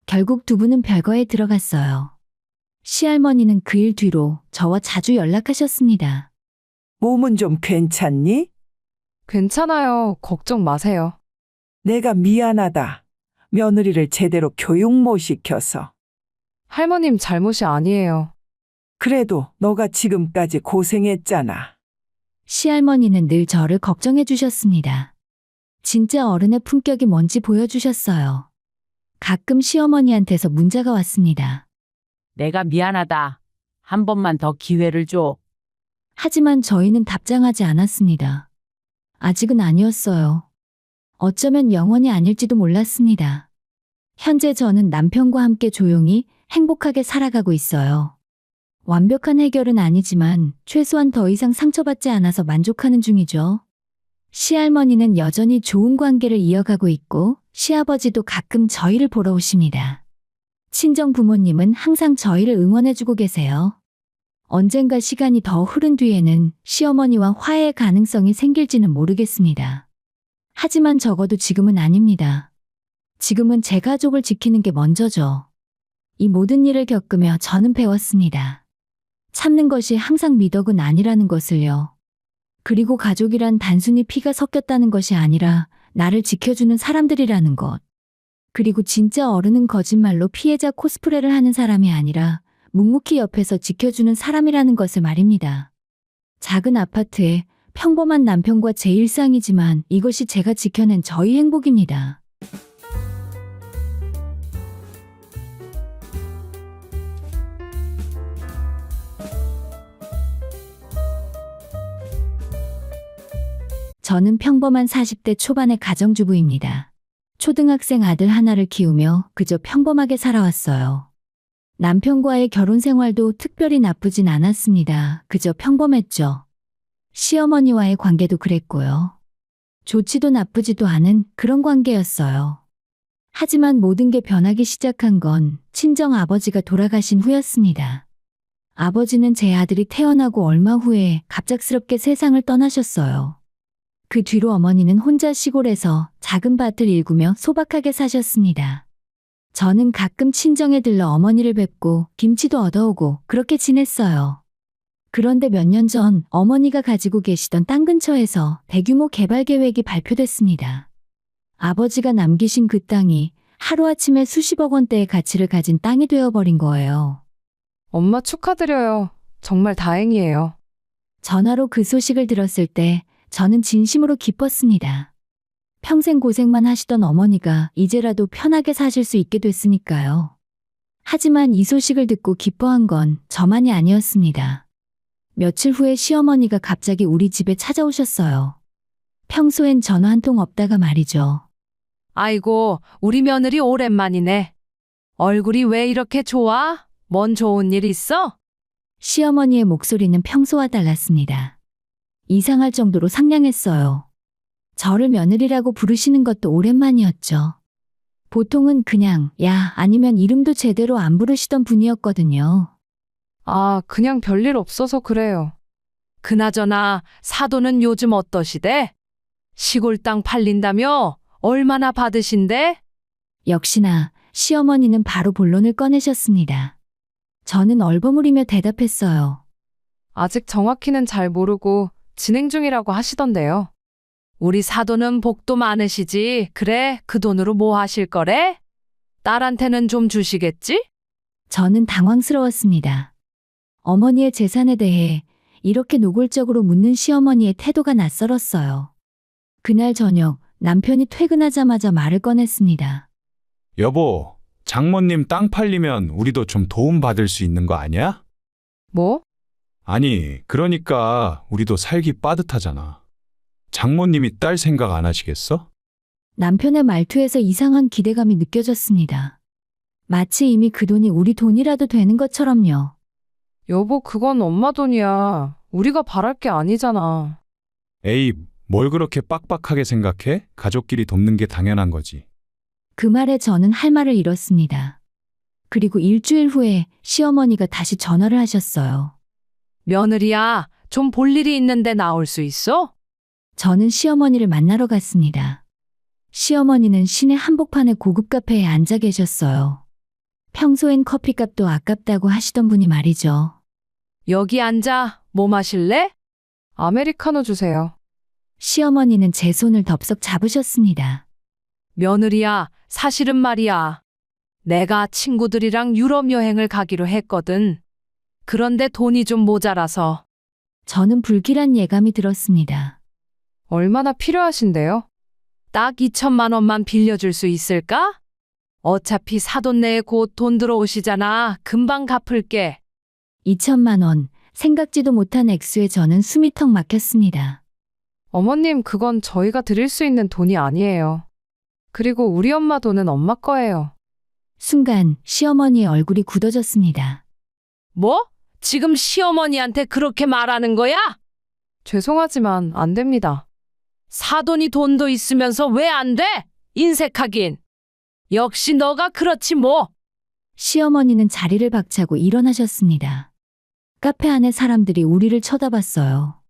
결국 두 분은 별거에 들어갔어요. 시할머니는 그 일 뒤로 저와 자주 연락하셨습니다. 몸은 좀 괜찮니? 괜찮아요. 걱정 마세요. 내가 미안하다. 며느리를 제대로 교육 못 시켜서. 할머님 잘못이 아니에요. 그래도 너가 지금까지 고생했잖아. 시할머니는 늘 저를 걱정해 주셨습니다. 진짜 어른의 품격이 뭔지 보여주셨어요. 가끔 시어머니한테서 문자가 왔습니다. 내가 미안하다. 한 번만 더 기회를 줘. 하지만 저희는 답장하지 않았습니다. 아직은 아니었어요. 어쩌면 영원히 아닐지도 몰랐습니다. 현재 저는 남편과 함께 조용히 행복하게 살아가고 있어요. 완벽한 해결은 아니지만 최소한 더 이상 상처받지 않아서 만족하는 중이죠. 시할머니는 여전히 좋은 관계를 이어가고 있고 시아버지도 가끔 저희를 보러 오십니다. 친정 부모님은 항상 저희를 응원해주고 계세요. 언젠가 시간이 더 흐른 뒤에는 시어머니와 화해의 가능성이 생길지는 모르겠습니다. 하지만 적어도 지금은 아닙니다. 지금은 제 가족을 지키는 게 먼저죠. 이 모든 일을 겪으며 저는 배웠습니다. 참는 것이 항상 미덕은 아니라는 것을요. 그리고 가족이란 단순히 피가 섞였다는 것이 아니라 나를 지켜주는 사람들이라는 것. 그리고 진짜 어른은 거짓말로 피해자 코스프레를 하는 사람이 아니라 묵묵히 옆에서 지켜주는 사람이라는 것을 말입니다. 작은 아파트에 평범한 남편과 제 일상이지만 이것이 제가 지켜낸 저희 행복입니다. 저는 평범한 40대 초반의 가정주부입니다. 초등학생 아들 하나를 키우며 그저 평범하게 살아왔어요. 남편과의 결혼 생활도 특별히 나쁘진 않았습니다. 그저 평범했죠. 시어머니와의 관계도 그랬고요. 좋지도 나쁘지도 않은 그런 관계였어요. 하지만 모든 게 변하기 시작한 건 친정 아버지가 돌아가신 후였습니다. 아버지는 제 아들이 태어나고 얼마 후에 갑작스럽게 세상을 떠나셨어요. 그 뒤로 어머니는 혼자 시골에서 작은 밭을 일구며 소박하게 사셨습니다. 저는 가끔 친정에 들러 어머니를 뵙고 김치도 얻어오고 그렇게 지냈어요. 그런데 몇 년 전 어머니가 가지고 계시던 땅 근처에서 대규모 개발 계획이 발표됐습니다. 아버지가 남기신 그 땅이 하루아침에 수십억 원대의 가치를 가진 땅이 되어버린 거예요. 엄마 축하드려요. 정말 다행이에요. 전화로 그 소식을 들었을 때 저는 진심으로 기뻤습니다. 평생 고생만 하시던 어머니가 이제라도 편하게 사실 수 있게 됐으니까요. 하지만 이 소식을 듣고 기뻐한 건 저만이 아니었습니다. 며칠 후에 시어머니가 갑자기 우리 집에 찾아오셨어요. 평소엔 전화 한 통 없다가 말이죠. 아이고, 우리 며느리 오랜만이네. 얼굴이 왜 이렇게 좋아? 뭔 좋은 일 있어? 시어머니의 목소리는 평소와 달랐습니다. 이상할 정도로 상냥했어요. 저를 며느리라고 부르시는 것도 오랜만이었죠. 보통은 그냥 야 아니면 이름도 제대로 안 부르시던 분이었거든요. 아, 그냥 별일 없어서 그래요. 그나저나 사돈은 요즘 어떠시대? 시골 땅 팔린다며? 얼마나 받으신대? 역시나 시어머니는 바로 본론을 꺼내셨습니다. 저는 얼버무리며 대답했어요. 아직 정확히는 잘 모르고 진행 중이라고 하시던데요. 우리 사돈은 복도 많으시지. 그래, 그 돈으로 뭐 하실 거래? 딸한테는 좀 주시겠지? 저는 당황스러웠습니다. 어머니의 재산에 대해 이렇게 노골적으로 묻는 시어머니의 태도가 낯설었어요. 그날 저녁 남편이 퇴근하자마자 말을 꺼냈습니다. 여보, 장모님 땅 팔리면 우리도 좀 도움 받을 수 있는 거 아니야? 뭐? 아니, 그러니까 우리도 살기 빠듯하잖아. 장모님이 딸 생각 안 하시겠어? 남편의 말투에서 이상한 기대감이 느껴졌습니다. 마치 이미 그 돈이 우리 돈이라도 되는 것처럼요. 여보, 그건 엄마 돈이야. 우리가 바랄 게 아니잖아. 에이, 뭘 그렇게 빡빡하게 생각해? 가족끼리 돕는 게 당연한 거지. 그 말에 저는 할 말을 잃었습니다. 그리고 일주일 후에 시어머니가 다시 전화를 하셨어요. 며느리야, 좀 볼 일이 있는데 나올 수 있어? 저는 시어머니를 만나러 갔습니다. 시어머니는 시내 한복판의 고급 카페에 앉아 계셨어요. 평소엔 커피값도 아깝다고 하시던 분이 말이죠. 여기 앉아. 뭐 마실래? 아메리카노 주세요. 시어머니는 제 손을 덥석 잡으셨습니다. 며느리야, 사실은 말이야. 내가 친구들이랑 유럽 여행을 가기로 했거든. 그런데 돈이 좀 모자라서. 저는 불길한 예감이 들었습니다. 얼마나 필요하신데요? 딱 2천만 원만 빌려줄 수 있을까? 어차피 사돈 내에 곧 돈 들어오시잖아. 금방 갚을게. 2천만 원, 생각지도 못한 액수에 저는 숨이 턱 막혔습니다. 어머님, 그건 저희가 드릴 수 있는 돈이 아니에요. 그리고 우리 엄마 돈은 엄마 거예요. 순간 시어머니의 얼굴이 굳어졌습니다. 뭐? 지금 시어머니한테 그렇게 말하는 거야? 죄송하지만 안 됩니다. 사돈이 돈도 있으면서 왜 안 돼? 인색하긴. 역시 너가 그렇지 뭐. 시어머니는 자리를 박차고 일어나셨습니다. 카페 안에 사람들이 우리를 쳐다봤어요.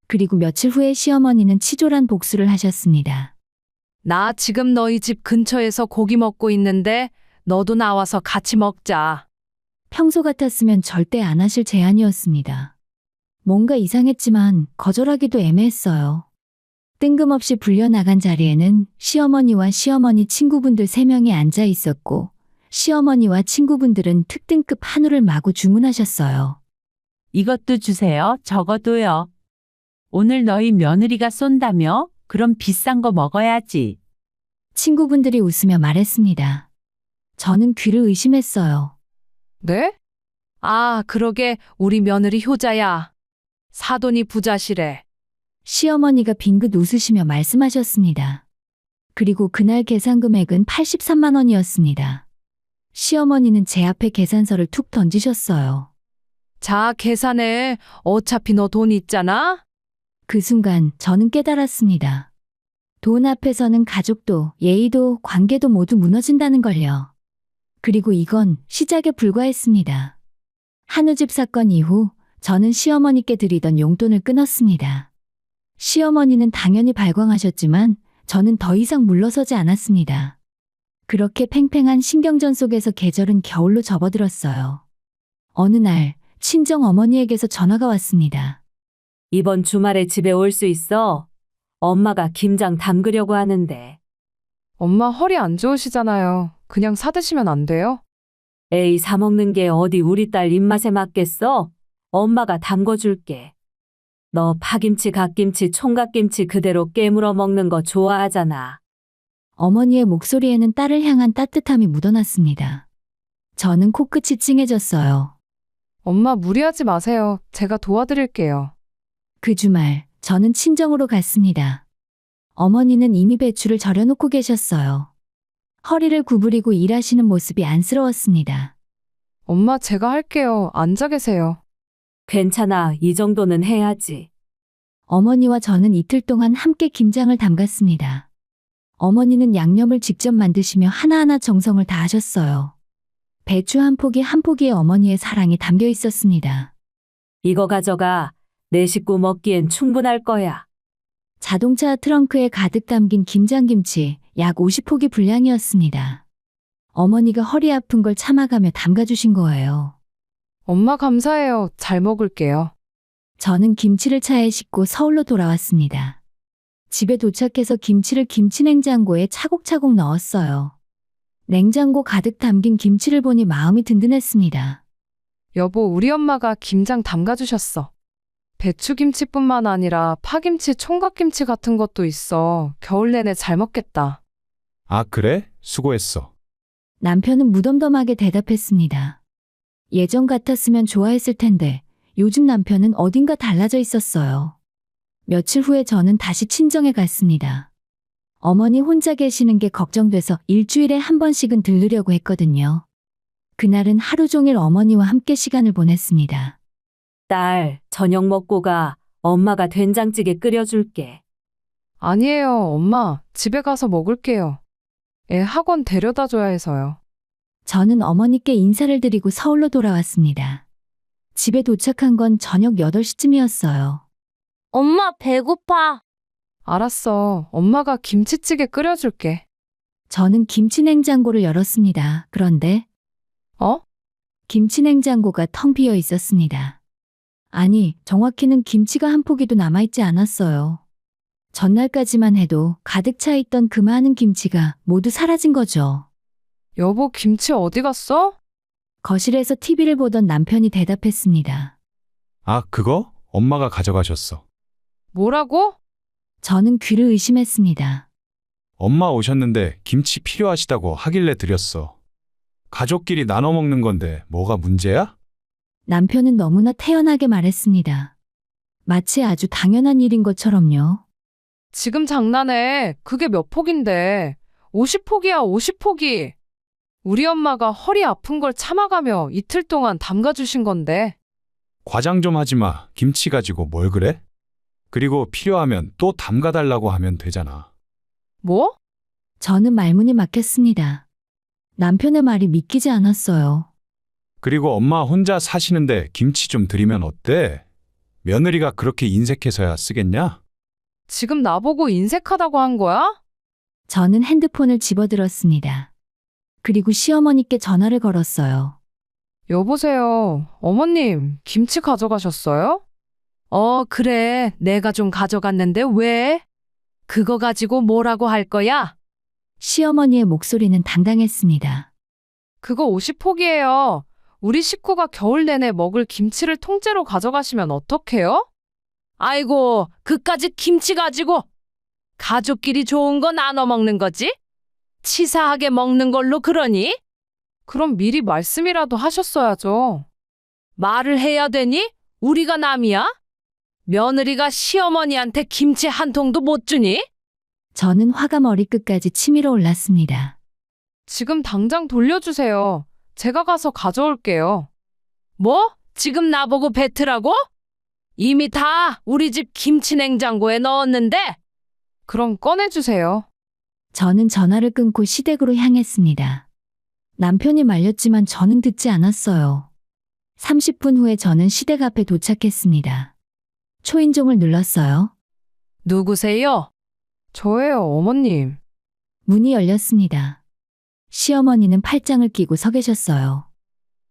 그리고 며칠 후에 시어머니는 치졸한 복수를 하셨습니다. 나 지금 너희 집 근처에서 고기 먹고 있는데 너도 나와서 같이 먹자. 평소 같았으면 절대 안 하실 제안이었습니다. 뭔가 이상했지만 거절하기도 애매했어요. 뜬금없이 불려나간 자리에는 시어머니와 시어머니 친구분들 3명이 앉아 있었고, 시어머니와 친구분들은 특등급 한우를 마구 주문하셨어요. 이것도 주세요. 저거도요. 오늘 너희 며느리가 쏜다며? 그럼 비싼 거 먹어야지. 친구분들이 웃으며 말했습니다. 저는 귀를 의심했어요. 네? 아, 그러게 우리 며느리 효자야. 사돈이 부자시래. 시어머니가 빙긋 웃으시며 말씀하셨습니다. 그리고 그날 계산 금액은 83만 원이었습니다. 시어머니는 제 앞에 계산서를 툭 던지셨어요. 자, 계산해. 어차피 너 돈 있잖아? 그 순간 저는 깨달았습니다. 돈 앞에서는 가족도, 예의도, 관계도 모두 무너진다는 걸요. 그리고 이건 시작에 불과했습니다. 한우집 사건 이후 저는 시어머니께 드리던 용돈을 끊었습니다. 시어머니는 당연히 발광하셨지만 저는 더 이상 물러서지 않았습니다. 그렇게 팽팽한 신경전 속에서 계절은 겨울로 접어들었어요. 어느 날 친정 어머니에게서 전화가 왔습니다. 이번 주말에 집에 올 수 있어? 엄마가 김장 담그려고 하는데. 엄마 허리 안 좋으시잖아요. 그냥 사드시면 안 돼요? 에이, 사 먹는 게 어디 우리 딸 입맛에 맞겠어? 엄마가 담궈줄게. 너 파김치, 갓김치, 총각김치 그대로 깨물어 먹는 거 좋아하잖아. 어머니의 목소리에는 딸을 향한 따뜻함이 묻어났습니다. 저는 코끝이 찡해졌어요. 엄마 무리하지 마세요. 제가 도와드릴게요. 그 주말 저는 친정으로 갔습니다. 어머니는 이미 배추를 절여놓고 계셨어요. 허리를 구부리고 일하시는 모습이 안쓰러웠습니다. 엄마 제가 할게요. 앉아 계세요. 괜찮아. 이 정도는 해야지. 어머니와 저는 이틀 동안 함께 김장을 담갔습니다. 어머니는 양념을 직접 만드시며 하나하나 정성을 다하셨어요. 배추 한 포기 한 포기에 어머니의 사랑이 담겨 있었습니다. 이거 가져가. 내 식구 먹기엔 충분할 거야. 자동차 트렁크에 가득 담긴 김장김치 약 50포기 분량이었습니다. 어머니가 허리 아픈 걸 참아가며 담가주신 거예요. 엄마 감사해요. 잘 먹을게요. 저는 김치를 차에 싣고 서울로 돌아왔습니다. 집에 도착해서 김치를 김치냉장고에 차곡차곡 넣었어요. 냉장고 가득 담긴 김치를 보니 마음이 든든했습니다. 여보, 우리 엄마가 김장 담가주셨어. 배추김치뿐만 아니라 파김치, 총각김치 같은 것도 있어. 겨울 내내 잘 먹겠다. 아, 그래? 수고했어. 남편은 무덤덤하게 대답했습니다. 예전 같았으면 좋아했을 텐데 요즘 남편은 어딘가 달라져 있었어요. 며칠 후에 저는 다시 친정에 갔습니다. 어머니 혼자 계시는 게 걱정돼서 일주일에 한 번씩은 들르려고 했거든요. 그날은 하루 종일 어머니와 함께 시간을 보냈습니다. 딸, 저녁 먹고 가. 엄마가 된장찌개 끓여줄게. 아니에요, 엄마. 집에 가서 먹을게요. 애 학원 데려다 줘야 해서요. 저는 어머니께 인사를 드리고 서울로 돌아왔습니다. 집에 도착한 건 저녁 8시쯤이었어요. 엄마 배고파. 알았어. 엄마가 김치찌개 끓여줄게. 저는 김치 냉장고를 열었습니다. 그런데 김치 냉장고가 텅 비어 있었습니다. 아니, 정확히는 김치가 한 포기도 남아있지 않았어요. 전날까지만 해도 가득 차 있던 그 많은 김치가 모두 사라진 거죠. 여보, 김치 어디 갔어? 거실에서 TV를 보던 남편이 대답했습니다. 아, 그거? 엄마가 가져가셨어. 뭐라고? 저는 귀를 의심했습니다. 엄마 오셨는데 김치 필요하시다고 하길래 드렸어. 가족끼리 나눠 먹는 건데 뭐가 문제야? 남편은 너무나 태연하게 말했습니다. 마치 아주 당연한 일인 것처럼요. 지금 장난해. 그게 몇 폭인데. 50폭이야, 50폭이. 우리 엄마가 허리 아픈 걸 참아가며 이틀 동안 담가주신 건데. 과장 좀 하지 마. 김치 가지고 뭘 그래? 그리고 필요하면 또 담가달라고 하면 되잖아. 뭐? 저는 말문이 막혔습니다. 남편의 말이 믿기지 않았어요. 그리고 엄마 혼자 사시는데 김치 좀 드리면 어때? 며느리가 그렇게 인색해서야 쓰겠냐? 지금 나보고 인색하다고 한 거야? 저는 핸드폰을 집어들었습니다. 그리고 시어머니께 전화를 걸었어요. 여보세요. 어머님, 김치 가져가셨어요? 그래. 내가 좀 가져갔는데 왜? 그거 가지고 뭐라고 할 거야? 시어머니의 목소리는 당당했습니다. 그거 50포기예요. 우리 식구가 겨울 내내 먹을 김치를 통째로 가져가시면 어떡해요? 아이고, 그까짓 김치 가지고 가족끼리 좋은 거 나눠 먹는 거지? 치사하게 먹는 걸로 그러니? 그럼 미리 말씀이라도 하셨어야죠. 말을 해야 되니? 우리가 남이야? 며느리가 시어머니한테 김치 한 통도 못 주니? 저는 화가 머리끝까지 치밀어 올랐습니다. 지금 당장 돌려주세요. 제가 가서 가져올게요. 뭐? 지금 나보고 뱉으라고? 이미 다 우리 집 김치 냉장고에 넣었는데? 그럼 꺼내주세요. 저는 전화를 끊고 시댁으로 향했습니다. 남편이 말렸지만 저는 듣지 않았어요. 30분 후에 저는 시댁 앞에 도착했습니다. 초인종을 눌렀어요. 누구세요? 저예요, 어머님. 문이 열렸습니다. 시어머니는 팔짱을 끼고 서 계셨어요.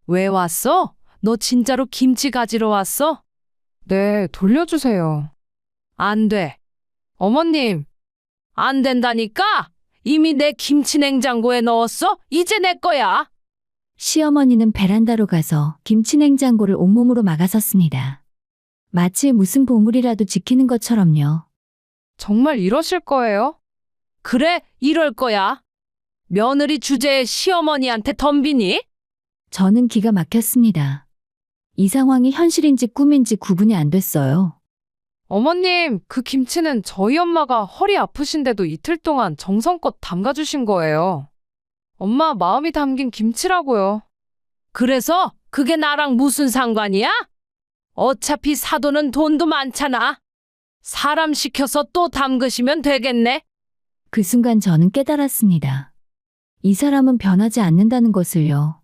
왜 왔어? 너 진짜로 김치 가지러 왔어? 네, 돌려주세요. 안 돼. 어머님, 안 된다니까? 이미 내 김치 냉장고에 넣었어? 이제 내 거야. 시어머니는 베란다로 가서 김치 냉장고를 온몸으로 막아섰습니다. 마치 무슨 보물이라도 지키는 것처럼요. 정말 이러실 거예요? 그래, 이럴 거야. 며느리 주제에 시어머니한테 덤비니? 저는 기가 막혔습니다. 이 상황이 현실인지 꿈인지 구분이 안 됐어요. 어머님, 그 김치는 저희 엄마가 허리 아프신데도 이틀 동안 정성껏 담가주신 거예요. 엄마 마음이 담긴 김치라고요. 그래서 그게 나랑 무슨 상관이야? 어차피 사돈은 돈도 많잖아. 사람 시켜서 또 담그시면 되겠네. 그 순간 저는 깨달았습니다. 이 사람은 변하지 않는다는 것을요.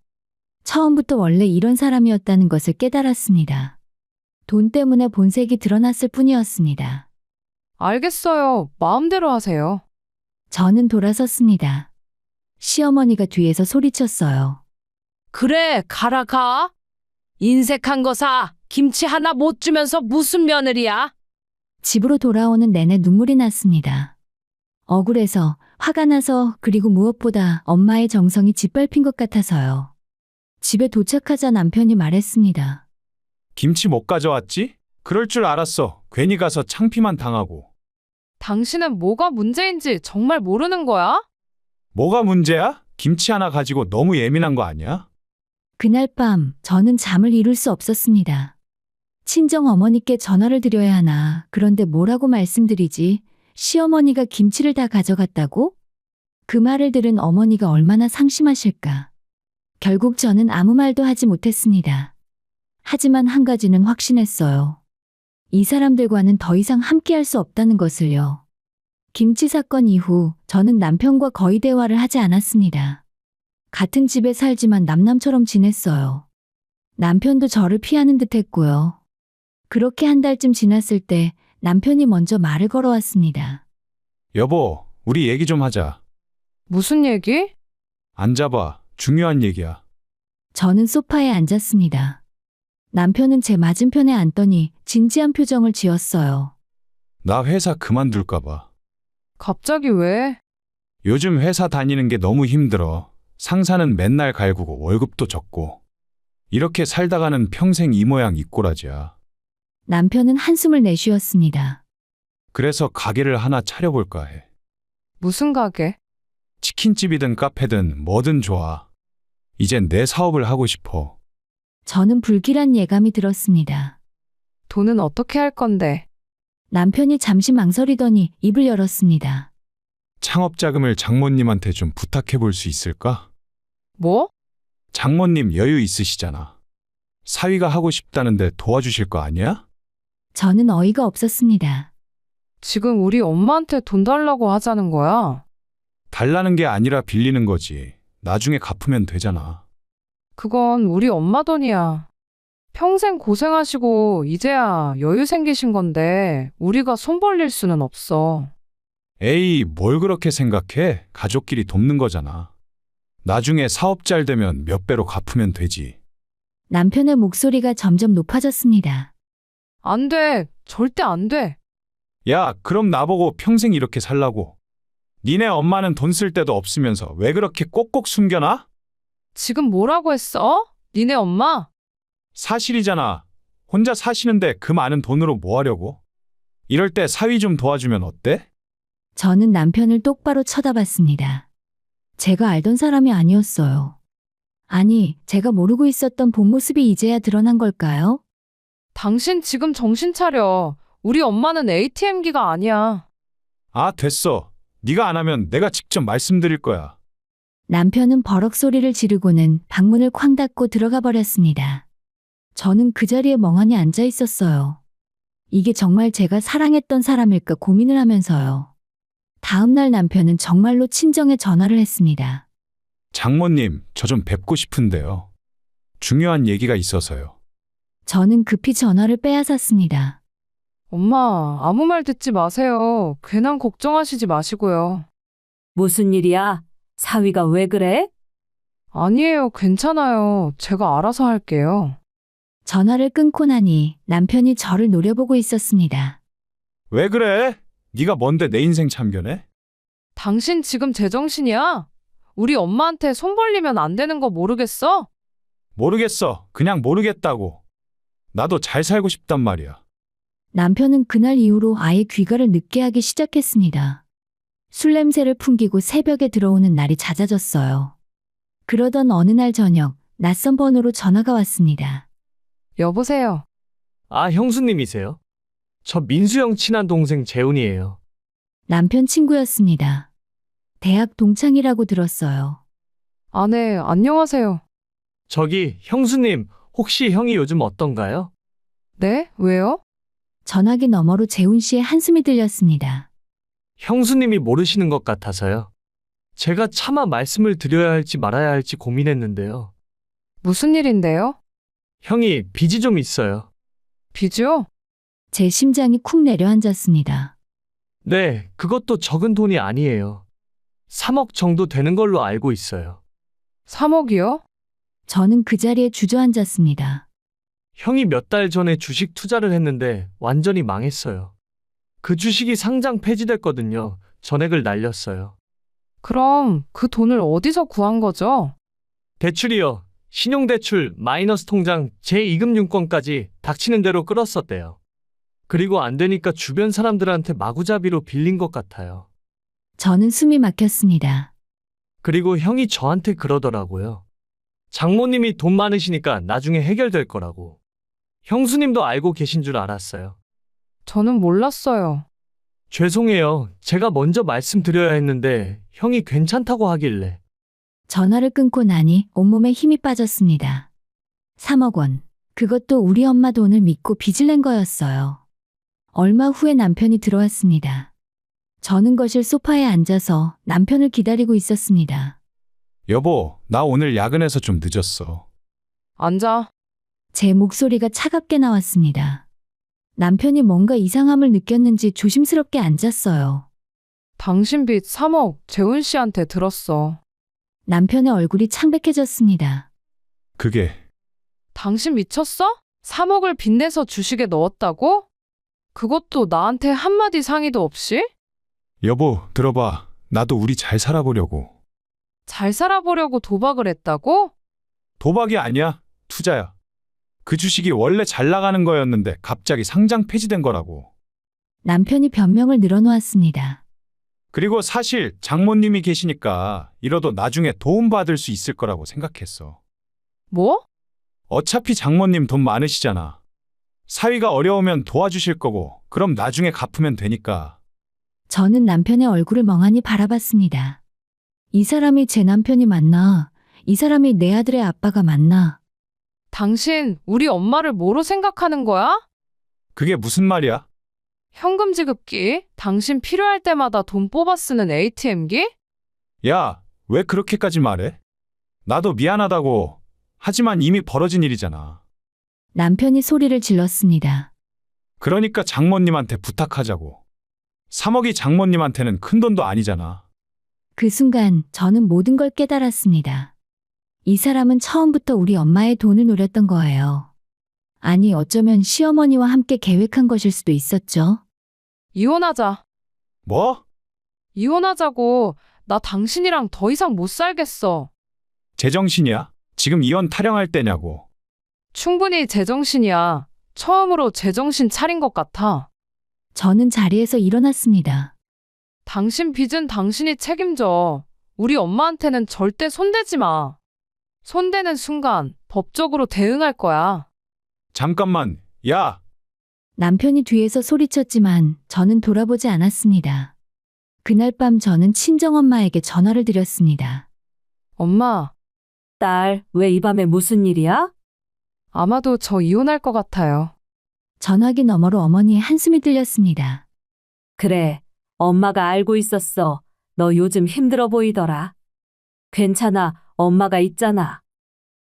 처음부터 원래 이런 사람이었다는 것을 깨달았습니다. 돈 때문에 본색이 드러났을 뿐이었습니다. 알겠어요. 마음대로 하세요. 저는 돌아섰습니다. 시어머니가 뒤에서 소리쳤어요. 그래, 가라 가. 인색한 거 사. 김치 하나 못 주면서 무슨 며느리야? 집으로 돌아오는 내내 눈물이 났습니다. 억울해서, 화가 나서, 그리고 무엇보다 엄마의 정성이 짓밟힌 것 같아서요. 집에 도착하자 남편이 말했습니다. 김치 못 가져왔지? 그럴 줄 알았어. 괜히 가서 창피만 당하고. 당신은 뭐가 문제인지 정말 모르는 거야? 뭐가 문제야? 김치 하나 가지고 너무 예민한 거 아니야? 그날 밤 저는 잠을 이룰 수 없었습니다. 친정 어머니께 전화를 드려야 하나, 그런데 뭐라고 말씀드리지? 시어머니가 김치를 다 가져갔다고? 그 말을 들은 어머니가 얼마나 상심하실까. 결국 저는 아무 말도 하지 못했습니다. 하지만 한 가지는 확신했어요. 이 사람들과는 더 이상 함께할 수 없다는 것을요. 김치 사건 이후 저는 남편과 거의 대화를 하지 않았습니다. 같은 집에 살지만 남남처럼 지냈어요. 남편도 저를 피하는 듯 했고요. 그렇게 한 달쯤 지났을 때 남편이 먼저 말을 걸어왔습니다. 여보, 우리 얘기 좀 하자. 무슨 얘기? 앉아봐. 중요한 얘기야. 저는 소파에 앉았습니다. 남편은 제 맞은편에 앉더니 진지한 표정을 지었어요. 나 회사 그만둘까 봐. 갑자기 왜? 요즘 회사 다니는 게 너무 힘들어. 상사는 맨날 갈구고 월급도 적고. 이렇게 살다가는 평생 이 모양 이 꼴아지야. 남편은 한숨을 내쉬었습니다. 그래서 가게를 하나 차려볼까 해. 무슨 가게? 치킨집이든 카페든 뭐든 좋아. 이젠 내 사업을 하고 싶어. 저는 불길한 예감이 들었습니다. 돈은 어떻게 할 건데? 남편이 잠시 망설이더니 입을 열었습니다. 창업 자금을 장모님한테 좀 부탁해 볼 수 있을까? 뭐? 장모님 여유 있으시잖아. 사위가 하고 싶다는데 도와주실 거 아니야? 저는 어이가 없었습니다. 지금 우리 엄마한테 돈 달라고 하자는 거야? 달라는 게 아니라 빌리는 거지. 나중에 갚으면 되잖아. 그건 우리 엄마 돈이야. 평생 고생하시고 이제야 여유 생기신 건데 우리가 손 벌릴 수는 없어. 에이, 뭘 그렇게 생각해? 가족끼리 돕는 거잖아. 나중에 사업 잘 되면 몇 배로 갚으면 되지. 남편의 목소리가 점점 높아졌습니다. 안 돼. 절대 안 돼. 야, 그럼 나보고 평생 이렇게 살라고? 니네 엄마는 돈 쓸 데도 없으면서 왜 그렇게 꼭꼭 숨겨놔? 지금 뭐라고 했어? 니네 엄마? 사실이잖아. 혼자 사시는데 그 많은 돈으로 뭐 하려고? 이럴 때 사위 좀 도와주면 어때? 저는 남편을 똑바로 쳐다봤습니다. 제가 알던 사람이 아니었어요. 아니, 제가 모르고 있었던 본 모습이 이제야 드러난 걸까요? 당신 지금 정신 차려. 우리 엄마는 ATM기가 아니야. 아, 됐어. 네가 안 하면 내가 직접 말씀드릴 거야. 남편은 버럭 소리를 지르고는 방문을 쾅 닫고 들어가 버렸습니다. 저는 그 자리에 멍하니 앉아 있었어요. 이게 정말 제가 사랑했던 사람일까 고민을 하면서요. 다음 날 남편은 정말로 친정에 전화를 했습니다. 장모님, 저 좀 뵙고 싶은데요. 중요한 얘기가 있어서요. 저는 급히 전화를 빼앗았습니다. 엄마, 아무 말 듣지 마세요. 괜한 걱정하시지 마시고요. 무슨 일이야? 사위가 왜 그래? 아니에요. 괜찮아요. 제가 알아서 할게요. 전화를 끊고 나니 남편이 저를 노려보고 있었습니다. 왜 그래? 네가 뭔데 내 인생 참견해? 당신 지금 제정신이야? 우리 엄마한테 손 벌리면 안 되는 거 모르겠어? 모르겠어. 그냥 모르겠다고. 나도 잘 살고 싶단 말이야. 남편은 그날 이후로 아예 귀가를 늦게 하기 시작했습니다. 술 냄새를 풍기고 새벽에 들어오는 날이 잦아졌어요. 그러던 어느 날 저녁, 낯선 번호로 전화가 왔습니다. 여보세요. 아, 형수님이세요? 저 민수 형 친한 동생 재훈이에요. 남편 친구였습니다. 대학 동창이라고 들었어요. 아, 네. 안녕하세요. 저기, 형수님, 혹시 형이 요즘 어떤가요? 네? 왜요? 전화기 너머로 재훈 씨의 한숨이 들렸습니다. 형수님이 모르시는 것 같아서요. 제가 차마 말씀을 드려야 할지 말아야 할지 고민했는데요. 무슨 일인데요? 형이 빚이 좀 있어요. 빚이요? 제 심장이 쿵 내려앉았습니다. 네, 그것도 적은 돈이 아니에요. 3억 정도 되는 걸로 알고 있어요. 3억이요? 저는 그 자리에 주저앉았습니다. 형이 몇 달 전에 주식 투자를 했는데 완전히 망했어요. 그 주식이 상장 폐지됐거든요. 전액을 날렸어요. 그럼 그 돈을 어디서 구한 거죠? 대출이요. 신용대출, 마이너스 통장, 제2금융권까지 닥치는 대로 끌었었대요. 그리고 안 되니까 주변 사람들한테 마구잡이로 빌린 것 같아요. 저는 숨이 막혔습니다. 그리고 형이 저한테 그러더라고요. 장모님이 돈 많으시니까 나중에 해결될 거라고. 형수님도 알고 계신 줄 알았어요. 저는 몰랐어요. 죄송해요. 제가 먼저 말씀드려야 했는데 형이 괜찮다고 하길래. 전화를 끊고 나니 온몸에 힘이 빠졌습니다. 3억 원. 그것도 우리 엄마 돈을 믿고 빚을 낸 거였어요. 얼마 후에 남편이 들어왔습니다. 저는 거실 소파에 앉아서 남편을 기다리고 있었습니다. 여보, 나 오늘 야근해서 좀 늦었어. 앉아. 제 목소리가 차갑게 나왔습니다. 남편이 뭔가 이상함을 느꼈는지 조심스럽게 앉았어요. 당신 빚 3억 재훈 씨한테 들었어. 남편의 얼굴이 창백해졌습니다. 그게 당신 미쳤어? 3억을 빚내서 주식에 넣었다고? 그것도 나한테 한마디 상의도 없이? 여보, 들어봐. 나도 우리 잘 살아보려고. 잘 살아보려고 도박을 했다고? 도박이 아니야. 투자야. 그 주식이 원래 잘 나가는 거였는데 갑자기 상장 폐지된 거라고. 남편이 변명을 늘어놓았습니다. 그리고 사실 장모님이 계시니까 이러도 나중에 도움받을 수 있을 거라고 생각했어. 뭐? 어차피 장모님 돈 많으시잖아. 사위가 어려우면 도와주실 거고 그럼 나중에 갚으면 되니까. 저는 남편의 얼굴을 멍하니 바라봤습니다. 이 사람이 제 남편이 맞나? 이 사람이 내 아들의 아빠가 맞나? 당신 우리 엄마를 뭐로 생각하는 거야? 그게 무슨 말이야? 현금 지급기? 당신 필요할 때마다 돈 뽑아 쓰는 ATM기? 야, 왜 그렇게까지 말해? 나도 미안하다고. 하지만 이미 벌어진 일이잖아. 남편이 소리를 질렀습니다. 그러니까 장모님한테 부탁하자고. 3억이 장모님한테는 큰 돈도 아니잖아. 그 순간 저는 모든 걸 깨달았습니다. 이 사람은 처음부터 우리 엄마의 돈을 노렸던 거예요. 아니, 어쩌면 시어머니와 함께 계획한 것일 수도 있었죠. 이혼하자. 뭐? 이혼하자고. 나 당신이랑 더 이상 못 살겠어. 제정신이야? 지금 이혼 타령할 때냐고. 충분히 제정신이야. 처음으로 제정신 차린 것 같아. 저는 자리에서 일어났습니다. 당신 빚은 당신이 책임져. 우리 엄마한테는 절대 손대지 마. 손대는 순간 법적으로 대응할 거야. 잠깐만, 야! 남편이 뒤에서 소리쳤지만 저는 돌아보지 않았습니다. 그날 밤 저는 친정엄마에게 전화를 드렸습니다. 엄마, 딸, 왜 이 밤에 무슨 일이야? 아마도 저 이혼할 것 같아요. 전화기 너머로 어머니의 한숨이 들렸습니다. 그래, 엄마가 알고 있었어. 너 요즘 힘들어 보이더라. 괜찮아, 엄마가 있잖아.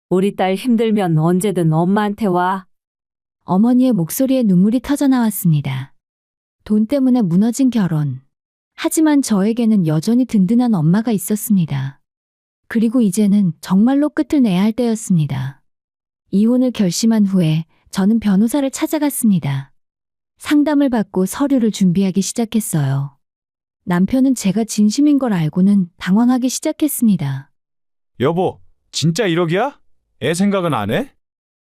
우리 딸 힘들면 언제든 엄마한테 와. 어머니의 목소리에 눈물이 터져 나왔습니다. 돈 때문에 무너진 결혼. 하지만 저에게는 여전히 든든한 엄마가 있었습니다. 그리고 이제는 정말로 끝을 내야 할 때였습니다. 이혼을 결심한 후에 저는 변호사를 찾아갔습니다. 상담을 받고 서류를 준비하기 시작했어요. 남편은 제가 진심인 걸 알고는 당황하기 시작했습니다. 여보, 진짜 1억이야? 애 생각은 안 해?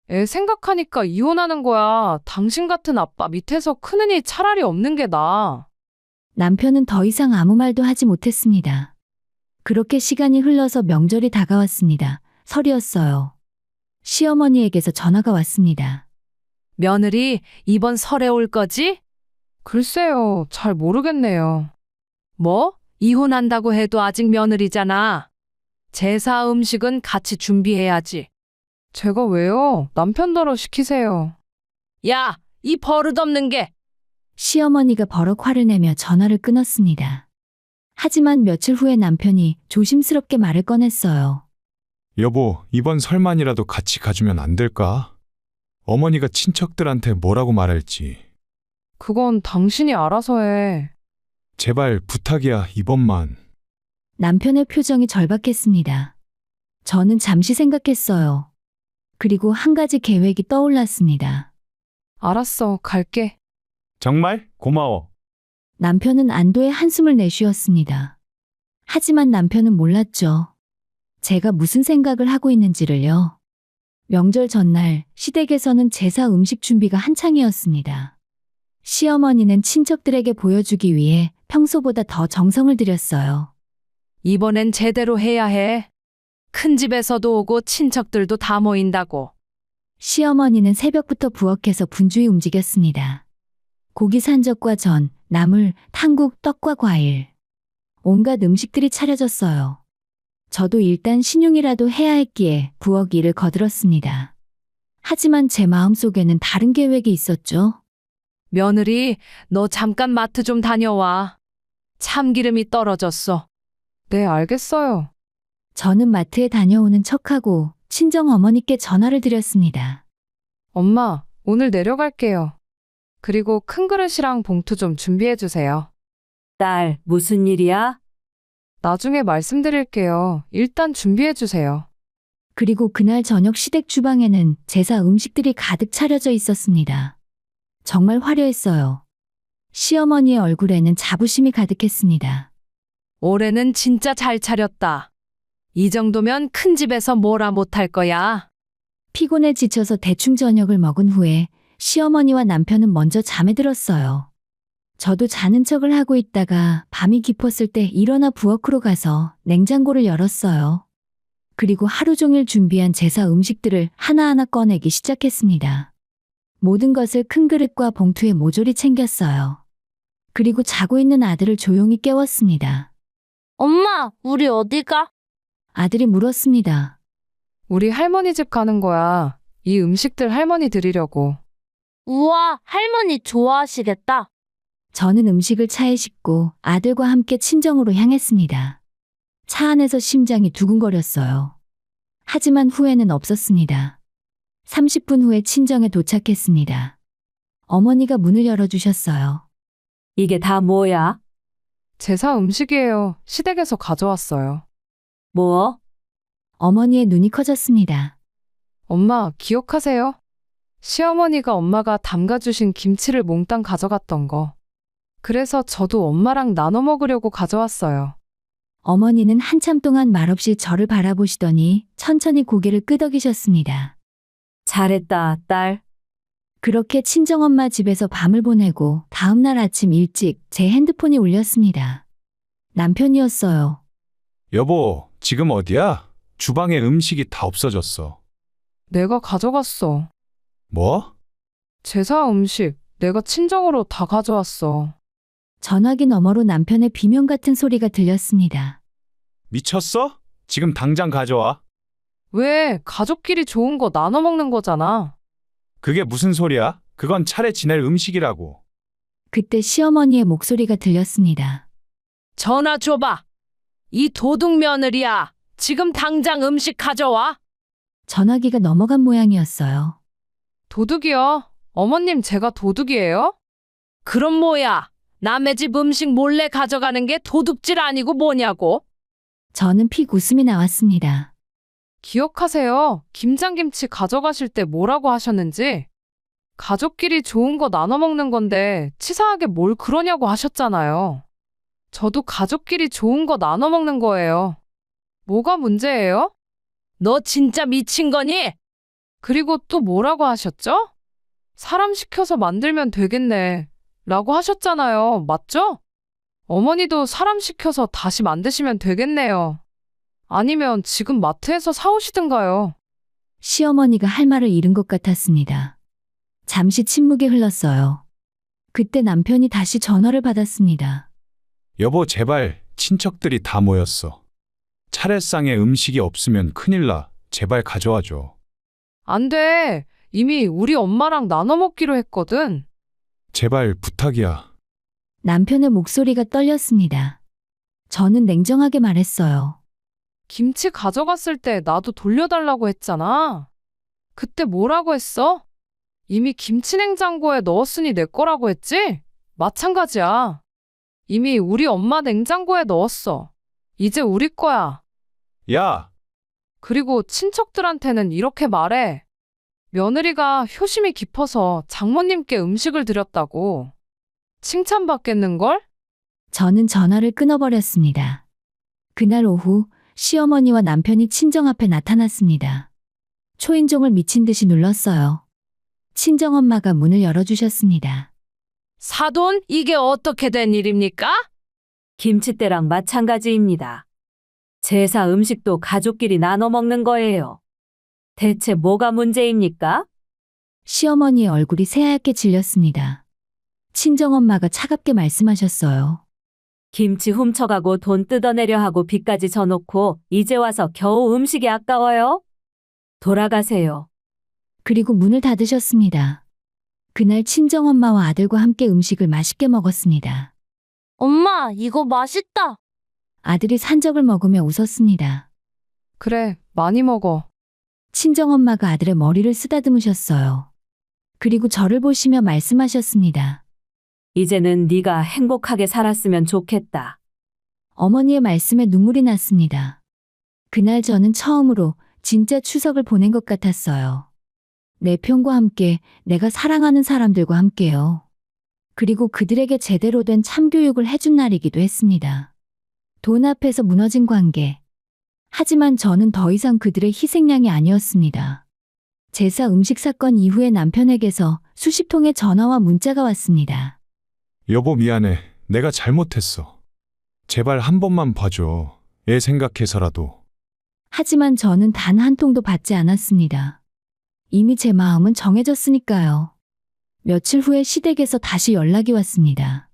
애 생각하니까 이혼하는 거야. 당신 같은 아빠 밑에서 크느니 차라리 없는 게 나아. 남편은 더 이상 아무 말도 하지 못했습니다. 그렇게 시간이 흘러서 명절이 다가왔습니다. 설이었어요. 시어머니에게서 전화가 왔습니다. 며느리 이번 설에 올 거지? 글쎄요, 잘 모르겠네요. 뭐? 이혼한다고 해도 아직 며느리잖아. 제사 음식은 같이 준비해야지. 제가 왜요? 남편더러 시키세요. 야, 이 버릇없는 게. 시어머니가 버럭 화를 내며 전화를 끊었습니다. 하지만 며칠 후에 남편이 조심스럽게 말을 꺼냈어요. 여보, 이번 설만이라도 같이 가주면 안 될까? 어머니가 친척들한테 뭐라고 말할지. 그건 당신이 알아서 해. 제발 부탁이야, 이번만. 남편의 표정이 절박했습니다. 저는 잠시 생각했어요. 그리고 한 가지 계획이 떠올랐습니다. 알았어, 갈게. 정말? 고마워. 남편은 안도의 한숨을 내쉬었습니다. 하지만 남편은 몰랐죠. 제가 무슨 생각을 하고 있는지를요. 명절 전날 시댁에서는 제사 음식 준비가 한창이었습니다. 시어머니는 친척들에게 보여주기 위해 평소보다 더 정성을 들였어요. 이번엔 제대로 해야 해. 큰 집에서도 오고 친척들도 다 모인다고. 시어머니는 새벽부터 부엌에서 분주히 움직였습니다. 고기 산적과 전, 나물, 탕국, 떡과 과일. 온갖 음식들이 차려졌어요. 저도 일단 신용이라도 해야 했기에 부엌 일을 거들었습니다. 하지만 제 마음속에는 다른 계획이 있었죠. 며느리, 너 잠깐 마트 좀 다녀와. 참기름이 떨어졌어. 네, 알겠어요. 저는 마트에 다녀오는 척하고 친정 어머니께 전화를 드렸습니다. 엄마, 오늘 내려갈게요. 그리고 큰 그릇이랑 봉투 좀 준비해 주세요. 딸, 무슨 일이야? 나중에 말씀드릴게요. 일단 준비해 주세요. 그리고 그날 저녁 시댁 주방에는 제사 음식들이 가득 차려져 있었습니다. 정말 화려했어요. 시어머니의 얼굴에는 자부심이 가득했습니다. 올해는 진짜 잘 차렸다. 이 정도면 큰 집에서 뭐라 못할 거야. 피곤해 지쳐서 대충 저녁을 먹은 후에 시어머니와 남편은 먼저 잠에 들었어요. 저도 자는 척을 하고 있다가 밤이 깊었을 때 일어나 부엌으로 가서 냉장고를 열었어요. 그리고 하루 종일 준비한 제사 음식들을 하나하나 꺼내기 시작했습니다. 모든 것을 큰 그릇과 봉투에 모조리 챙겼어요. 그리고 자고 있는 아들을 조용히 깨웠습니다. 엄마, 우리 어디 가? 아들이 물었습니다. 우리 할머니 집 가는 거야. 이 음식들 할머니 드리려고. 우와, 할머니 좋아하시겠다. 저는 음식을 차에 싣고 아들과 함께 친정으로 향했습니다. 차 안에서 심장이 두근거렸어요. 하지만 후회는 없었습니다. 30분 후에 친정에 도착했습니다. 어머니가 문을 열어주셨어요. 이게 다 뭐야? 제사 음식이에요. 시댁에서 가져왔어요. 뭐? 어머니의 눈이 커졌습니다. 엄마, 기억하세요? 시어머니가 엄마가 담가주신 김치를 몽땅 가져갔던 거. 그래서 저도 엄마랑 나눠 먹으려고 가져왔어요. 어머니는 한참 동안 말없이 저를 바라보시더니 천천히 고개를 끄덕이셨습니다. 잘했다, 딸. 그렇게 친정엄마 집에서 밤을 보내고 다음날 아침 일찍 제 핸드폰이 울렸습니다. 남편이었어요. 여보, 지금 어디야? 주방에 음식이 다 없어졌어. 내가 가져갔어. 뭐? 제사 음식 내가 친정으로 다 가져왔어. 전화기 너머로 남편의 비명 같은 소리가 들렸습니다. 미쳤어? 지금 당장 가져와. 왜? 가족끼리 좋은 거 나눠 먹는 거잖아. 그게 무슨 소리야? 그건 차례 지낼 음식이라고. 그때 시어머니의 목소리가 들렸습니다. 전화 줘봐. 이 도둑 며느리야. 지금 당장 음식 가져와. 전화기가 넘어간 모양이었어요. 도둑이요? 어머님, 제가 도둑이에요? 그럼 뭐야? 남의 집 음식 몰래 가져가는 게 도둑질 아니고 뭐냐고? 저는 픽 웃음이 나왔습니다. 기억하세요? 김장김치 가져가실 때 뭐라고 하셨는지? 가족끼리 좋은 거 나눠 먹는 건데 치사하게 뭘 그러냐고 하셨잖아요. 저도 가족끼리 좋은 거 나눠 먹는 거예요. 뭐가 문제예요? 너 진짜 미친 거니? 그리고 또 뭐라고 하셨죠? 사람 시켜서 만들면 되겠네. 라고 하셨잖아요. 맞죠? 어머니도 사람 시켜서 다시 만드시면 되겠네요. 아니면 지금 마트에서 사오시든가요. 시어머니가 할 말을 잃은 것 같았습니다. 잠시 침묵이 흘렀어요. 그때 남편이 다시 전화를 받았습니다. 여보, 제발, 친척들이 다 모였어. 차례상에 음식이 없으면 큰일 나. 제발 가져와줘. 안 돼. 이미 우리 엄마랑 나눠 먹기로 했거든. 제발 부탁이야. 남편의 목소리가 떨렸습니다. 저는 냉정하게 말했어요. 김치 가져갔을 때 나도 돌려달라고 했잖아. 그때 뭐라고 했어? 이미 김치 냉장고에 넣었으니 내 거라고 했지? 마찬가지야. 이미 우리 엄마 냉장고에 넣었어. 이제 우리 거야. 야! 그리고 친척들한테는 이렇게 말해. 며느리가 효심이 깊어서 장모님께 음식을 드렸다고. 칭찬받겠는걸? 저는 전화를 끊어버렸습니다. 그날 오후 시어머니와 남편이 친정 앞에 나타났습니다. 초인종을 미친 듯이 눌렀어요. 친정엄마가 문을 열어주셨습니다. 사돈, 이게 어떻게 된 일입니까? 김치 때랑 마찬가지입니다. 제사 음식도 가족끼리 나눠 먹는 거예요. 대체 뭐가 문제입니까? 시어머니의 얼굴이 새하얗게 질렸습니다. 친정엄마가 차갑게 말씀하셨어요. 김치 훔쳐가고 돈 뜯어내려 하고 빚까지 져놓고 이제 와서 겨우 음식이 아까워요? 돌아가세요. 그리고 문을 닫으셨습니다. 그날 친정엄마와 아들과 함께 음식을 맛있게 먹었습니다. 엄마, 이거 맛있다. 아들이 산적을 먹으며 웃었습니다. 그래, 많이 먹어. 친정엄마가 아들의 머리를 쓰다듬으셨어요. 그리고 저를 보시며 말씀하셨습니다. 이제는 네가 행복하게 살았으면 좋겠다. 어머니의 말씀에 눈물이 났습니다. 그날 저는 처음으로 진짜 추석을 보낸 것 같았어요. 내 편과 함께 내가 사랑하는 사람들과 함께요. 그리고 그들에게 제대로 된 참교육을 해준 날이기도 했습니다. 돈 앞에서 무너진 관계. 하지만 저는 더 이상 그들의 희생양이 아니었습니다. 제사 음식 사건 이후에 남편에게서 수십 통의 전화와 문자가 왔습니다. 여보, 미안해. 내가 잘못했어. 제발 한 번만 봐줘. 애 생각해서라도. 하지만 저는 단 한 통도 받지 않았습니다. 이미 제 마음은 정해졌으니까요. 며칠 후에 시댁에서 다시 연락이 왔습니다.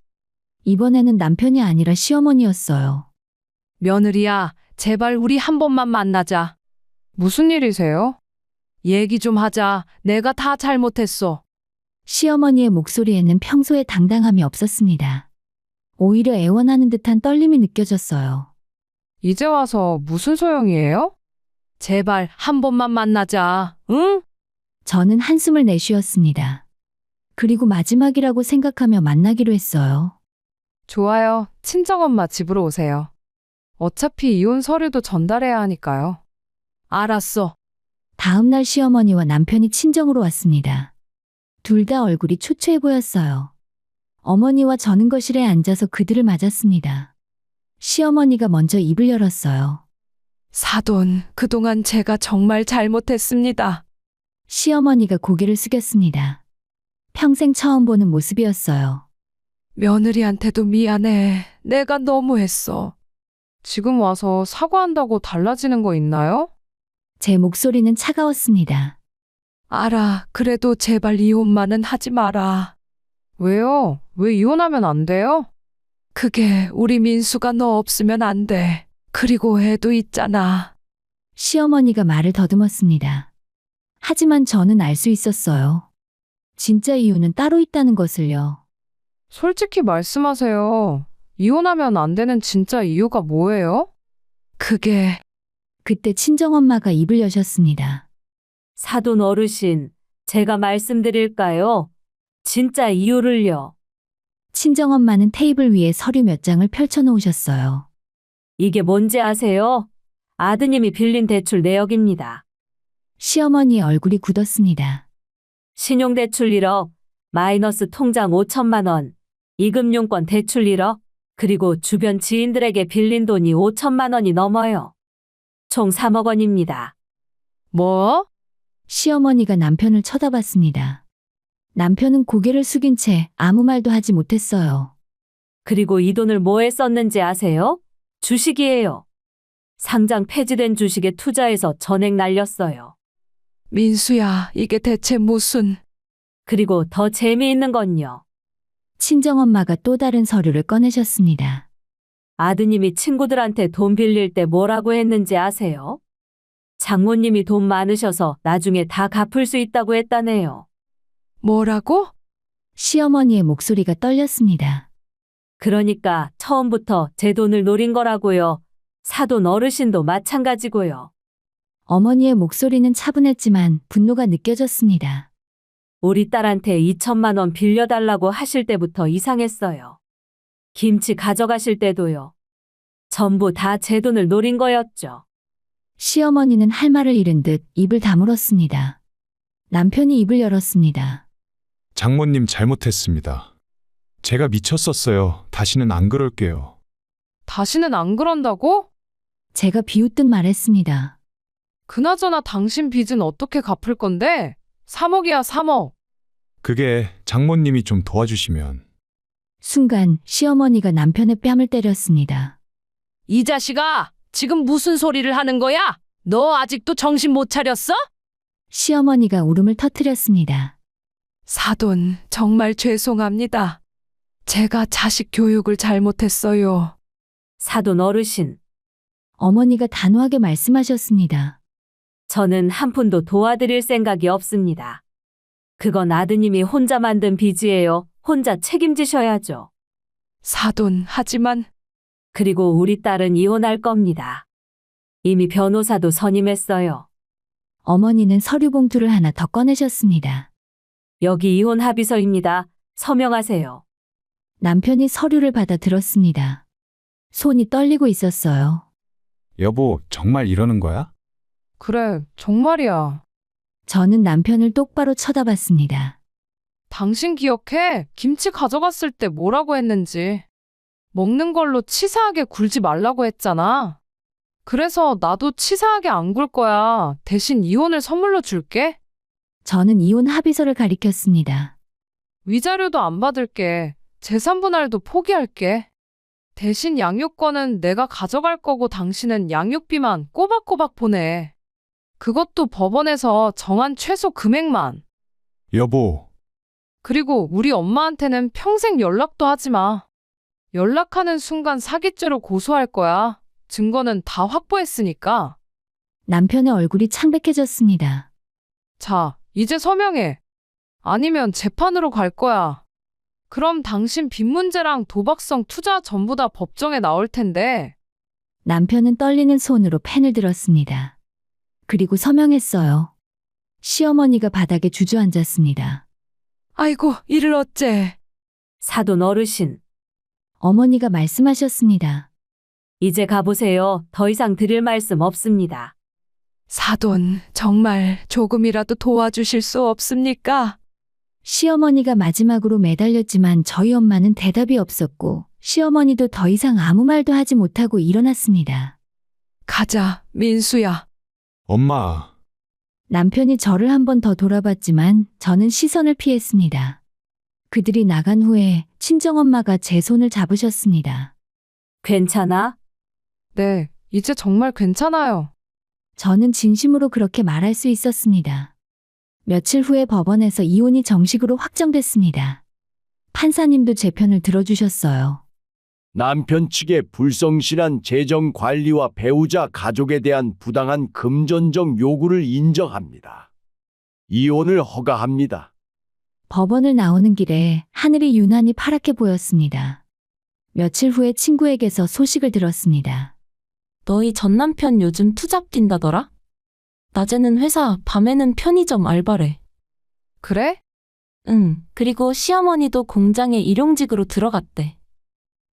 이번에는 남편이 아니라 시어머니였어요. 며느리야, 제발 우리 한 번만 만나자. 무슨 일이세요? 얘기 좀 하자. 내가 다 잘못했어. 시어머니의 목소리에는 평소의 당당함이 없었습니다. 오히려 애원하는 듯한 떨림이 느껴졌어요. 이제 와서 무슨 소용이에요? 제발 한 번만 만나자. 응? 저는 한숨을 내쉬었습니다. 그리고 마지막이라고 생각하며 만나기로 했어요. 좋아요. 친정엄마 집으로 오세요. 어차피 이혼 서류도 전달해야 하니까요. 알았어. 다음 날 시어머니와 남편이 친정으로 왔습니다. 둘 다 얼굴이 초췌해 보였어요. 어머니와 저는 거실에 앉아서 그들을 맞았습니다. 시어머니가 먼저 입을 열었어요. 사돈, 그동안 제가 정말 잘못했습니다. 시어머니가 고개를 숙였습니다. 평생 처음 보는 모습이었어요. 며느리한테도 미안해. 내가 너무했어. 지금 와서 사과한다고 달라지는 거 있나요? 제 목소리는 차가웠습니다. 알아. 그래도 제발 이혼만은 하지 마라. 왜요? 왜 이혼하면 안 돼요? 그게 우리 민수가 너 없으면 안 돼. 그리고 애도 있잖아. 시어머니가 말을 더듬었습니다. 하지만 저는 알 수 있었어요. 진짜 이유는 따로 있다는 것을요. 솔직히 말씀하세요. 이혼하면 안 되는 진짜 이유가 뭐예요? 그게 그때 친정엄마가 입을 여셨습니다. 사돈 어르신, 제가 말씀드릴까요? 진짜 이유를요. 친정엄마는 테이블 위에 서류 몇 장을 펼쳐놓으셨어요. 이게 뭔지 아세요? 아드님이 빌린 대출 내역입니다. 시어머니의 얼굴이 굳었습니다. 신용대출 1억, 마이너스 통장 5천만 원, 이금융권 대출 1억, 그리고 주변 지인들에게 빌린 돈이 5천만 원이 넘어요. 총 3억 원입니다. 뭐? 시어머니가 남편을 쳐다봤습니다. 남편은 고개를 숙인 채 아무 말도 하지 못했어요. 그리고 이 돈을 뭐에 썼는지 아세요? 주식이에요. 상장 폐지된 주식에 투자해서 전액 날렸어요. 민수야, 이게 대체 무슨... 그리고 더 재미있는 건요. 친정엄마가 또 다른 서류를 꺼내셨습니다. 아드님이 친구들한테 돈 빌릴 때 뭐라고 했는지 아세요? 장모님이 돈 많으셔서 나중에 다 갚을 수 있다고 했다네요. 뭐라고? 시어머니의 목소리가 떨렸습니다. 그러니까 처음부터 제 돈을 노린 거라고요. 사돈 어르신도 마찬가지고요. 어머니의 목소리는 차분했지만 분노가 느껴졌습니다. 우리 딸한테 2천만 원 빌려달라고 하실 때부터 이상했어요. 김치 가져가실 때도요. 전부 다 제 돈을 노린 거였죠. 시어머니는 할 말을 잃은 듯 입을 다물었습니다. 남편이 입을 열었습니다. 장모님 잘못했습니다. 제가 미쳤었어요. 다시는 안 그럴게요. 다시는 안 그런다고? 제가 비웃듯 말했습니다. 그나저나 당신 빚은 어떻게 갚을 건데? 3억이야, 3억. 그게 장모님이 좀 도와주시면. 순간 시어머니가 남편의 뺨을 때렸습니다. 이 자식아, 지금 무슨 소리를 하는 거야? 너 아직도 정신 못 차렸어? 시어머니가 울음을 터뜨렸습니다. 사돈, 정말 죄송합니다. 제가 자식 교육을 잘못했어요. 사돈 어르신, 어머니가 단호하게 말씀하셨습니다. 저는 한 푼도 도와드릴 생각이 없습니다. 그건 아드님이 혼자 만든 빚이에요. 혼자 책임지셔야죠. 사돈, 하지만 그리고 우리 딸은 이혼할 겁니다. 이미 변호사도 선임했어요. 어머니는 서류 봉투를 하나 더 꺼내셨습니다. 여기 이혼 합의서입니다. 서명하세요. 남편이 서류를 받아 들었습니다. 손이 떨리고 있었어요. 여보, 정말 이러는 거야? 그래, 정말이야. 저는 남편을 똑바로 쳐다봤습니다. 당신 기억해? 김치 가져갔을 때 뭐라고 했는지. 먹는 걸로 치사하게 굴지 말라고 했잖아. 그래서 나도 치사하게 안 굴 거야. 대신 이혼을 선물로 줄게. 저는 이혼 합의서를 가리켰습니다. 위자료도 안 받을게. 재산 분할도 포기할게. 대신 양육권은 내가 가져갈 거고 당신은 양육비만 꼬박꼬박 보내. 그것도 법원에서 정한 최소 금액만. 여보, 그리고 우리 엄마한테는 평생 연락도 하지 마. 연락하는 순간 사기죄로 고소할 거야. 증거는 다 확보했으니까. 남편의 얼굴이 창백해졌습니다. 자, 이제 서명해. 아니면 재판으로 갈 거야. 그럼 당신 빚 문제랑 도박성 투자 전부 다 법정에 나올 텐데. 남편은 떨리는 손으로 펜을 들었습니다. 그리고 서명했어요. 시어머니가 바닥에 주저앉았습니다. 아이고, 이를 어째. 사돈 어르신, 어머니가 말씀하셨습니다. 이제 가보세요. 더 이상 드릴 말씀 없습니다. 사돈, 정말 조금이라도 도와주실 수 없습니까? 시어머니가 마지막으로 매달렸지만 저희 엄마는 대답이 없었고 시어머니도 더 이상 아무 말도 하지 못하고 일어났습니다. 가자, 민수야. 엄마, 남편이 저를 한 번 더 돌아봤지만 저는 시선을 피했습니다. 그들이 나간 후에 친정엄마가 제 손을 잡으셨습니다. 괜찮아? 네, 이제 정말 괜찮아요. 저는 진심으로 그렇게 말할 수 있었습니다. 며칠 후에 법원에서 이혼이 정식으로 확정됐습니다. 판사님도 제 편을 들어주셨어요. 남편 측의 불성실한 재정 관리와 배우자 가족에 대한 부당한 금전적 요구를 인정합니다. 이혼을 허가합니다. 법원을 나오는 길에 하늘이 유난히 파랗게 보였습니다. 며칠 후에 친구에게서 소식을 들었습니다. 너희 전 남편 요즘 투잡 뛴다더라? 낮에는 회사, 밤에는 편의점 알바래. 그래? 응, 그리고 시어머니도 공장에 일용직으로 들어갔대.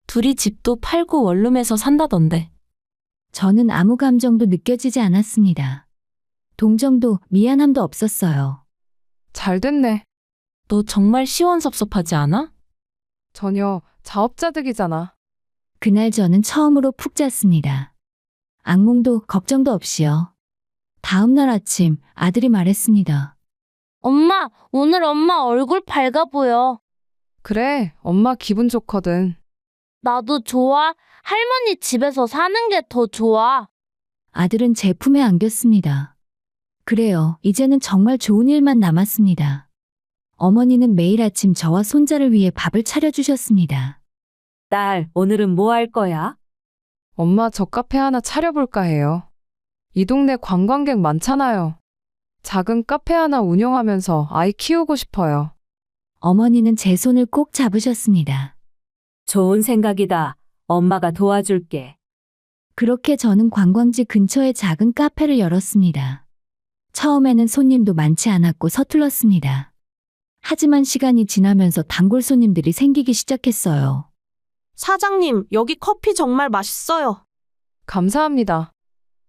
둘이 집도 팔고 원룸에서 산다던데. 저는 아무 감정도 느껴지지 않았습니다. 동정도 미안함도 없었어요. 잘 됐네. 너 정말 시원섭섭하지 않아? 전혀 자업자득이잖아. 그날 저는 처음으로 푹 잤습니다. 악몽도 걱정도 없이요. 다음 날 아침 아들이 말했습니다. 엄마, 오늘 엄마 얼굴 밝아 보여. 그래, 엄마 기분 좋거든. 나도 좋아. 할머니 집에서 사는 게 더 좋아. 아들은 제 품에 안겼습니다. 그래요, 이제는 정말 좋은 일만 남았습니다. 어머니는 매일 아침 저와 손자를 위해 밥을 차려주셨습니다. 딸, 오늘은 뭐 할 거야? 엄마 저 카페 하나 차려볼까 해요. 이 동네 관광객 많잖아요. 작은 카페 하나 운영하면서 아이 키우고 싶어요. 어머니는 제 손을 꼭 잡으셨습니다. 좋은 생각이다. 엄마가 도와줄게. 그렇게 저는 관광지 근처에 작은 카페를 열었습니다. 처음에는 손님도 많지 않았고 서툴렀습니다. 하지만 시간이 지나면서 단골 손님들이 생기기 시작했어요. 사장님, 여기 커피 정말 맛있어요. 감사합니다.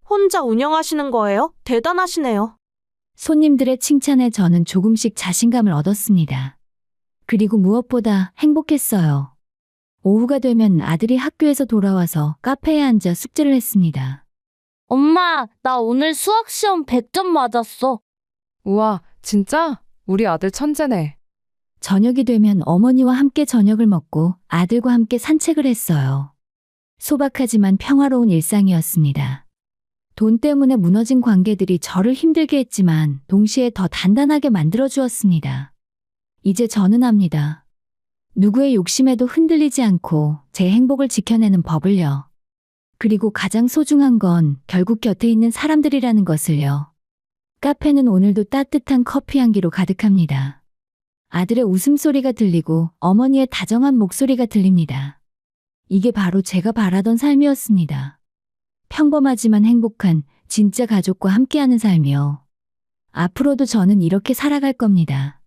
혼자 운영하시는 거예요? 대단하시네요. 손님들의 칭찬에 저는 조금씩 자신감을 얻었습니다. 그리고 무엇보다 행복했어요. 오후가 되면 아들이 학교에서 돌아와서 카페에 앉아 숙제를 했습니다. 엄마, 나 오늘 수학 시험 100점 맞았어. 우와, 진짜? 우리 아들 천재네. 저녁이 되면 어머니와 함께 저녁을 먹고 아들과 함께 산책을 했어요. 소박하지만 평화로운 일상이었습니다. 돈 때문에 무너진 관계들이 저를 힘들게 했지만 동시에 더 단단하게 만들어 주었습니다. 이제 저는 압니다. 누구의 욕심에도 흔들리지 않고 제 행복을 지켜내는 법을요. 그리고 가장 소중한 건 결국 곁에 있는 사람들이라는 것을요. 카페는 오늘도 따뜻한 커피 향기로 가득합니다. 아들의 웃음소리가 들리고 어머니의 다정한 목소리가 들립니다. 이게 바로 제가 바라던 삶이었습니다. 평범하지만 행복한 진짜 가족과 함께하는 삶이요. 앞으로도 저는 이렇게 살아갈 겁니다.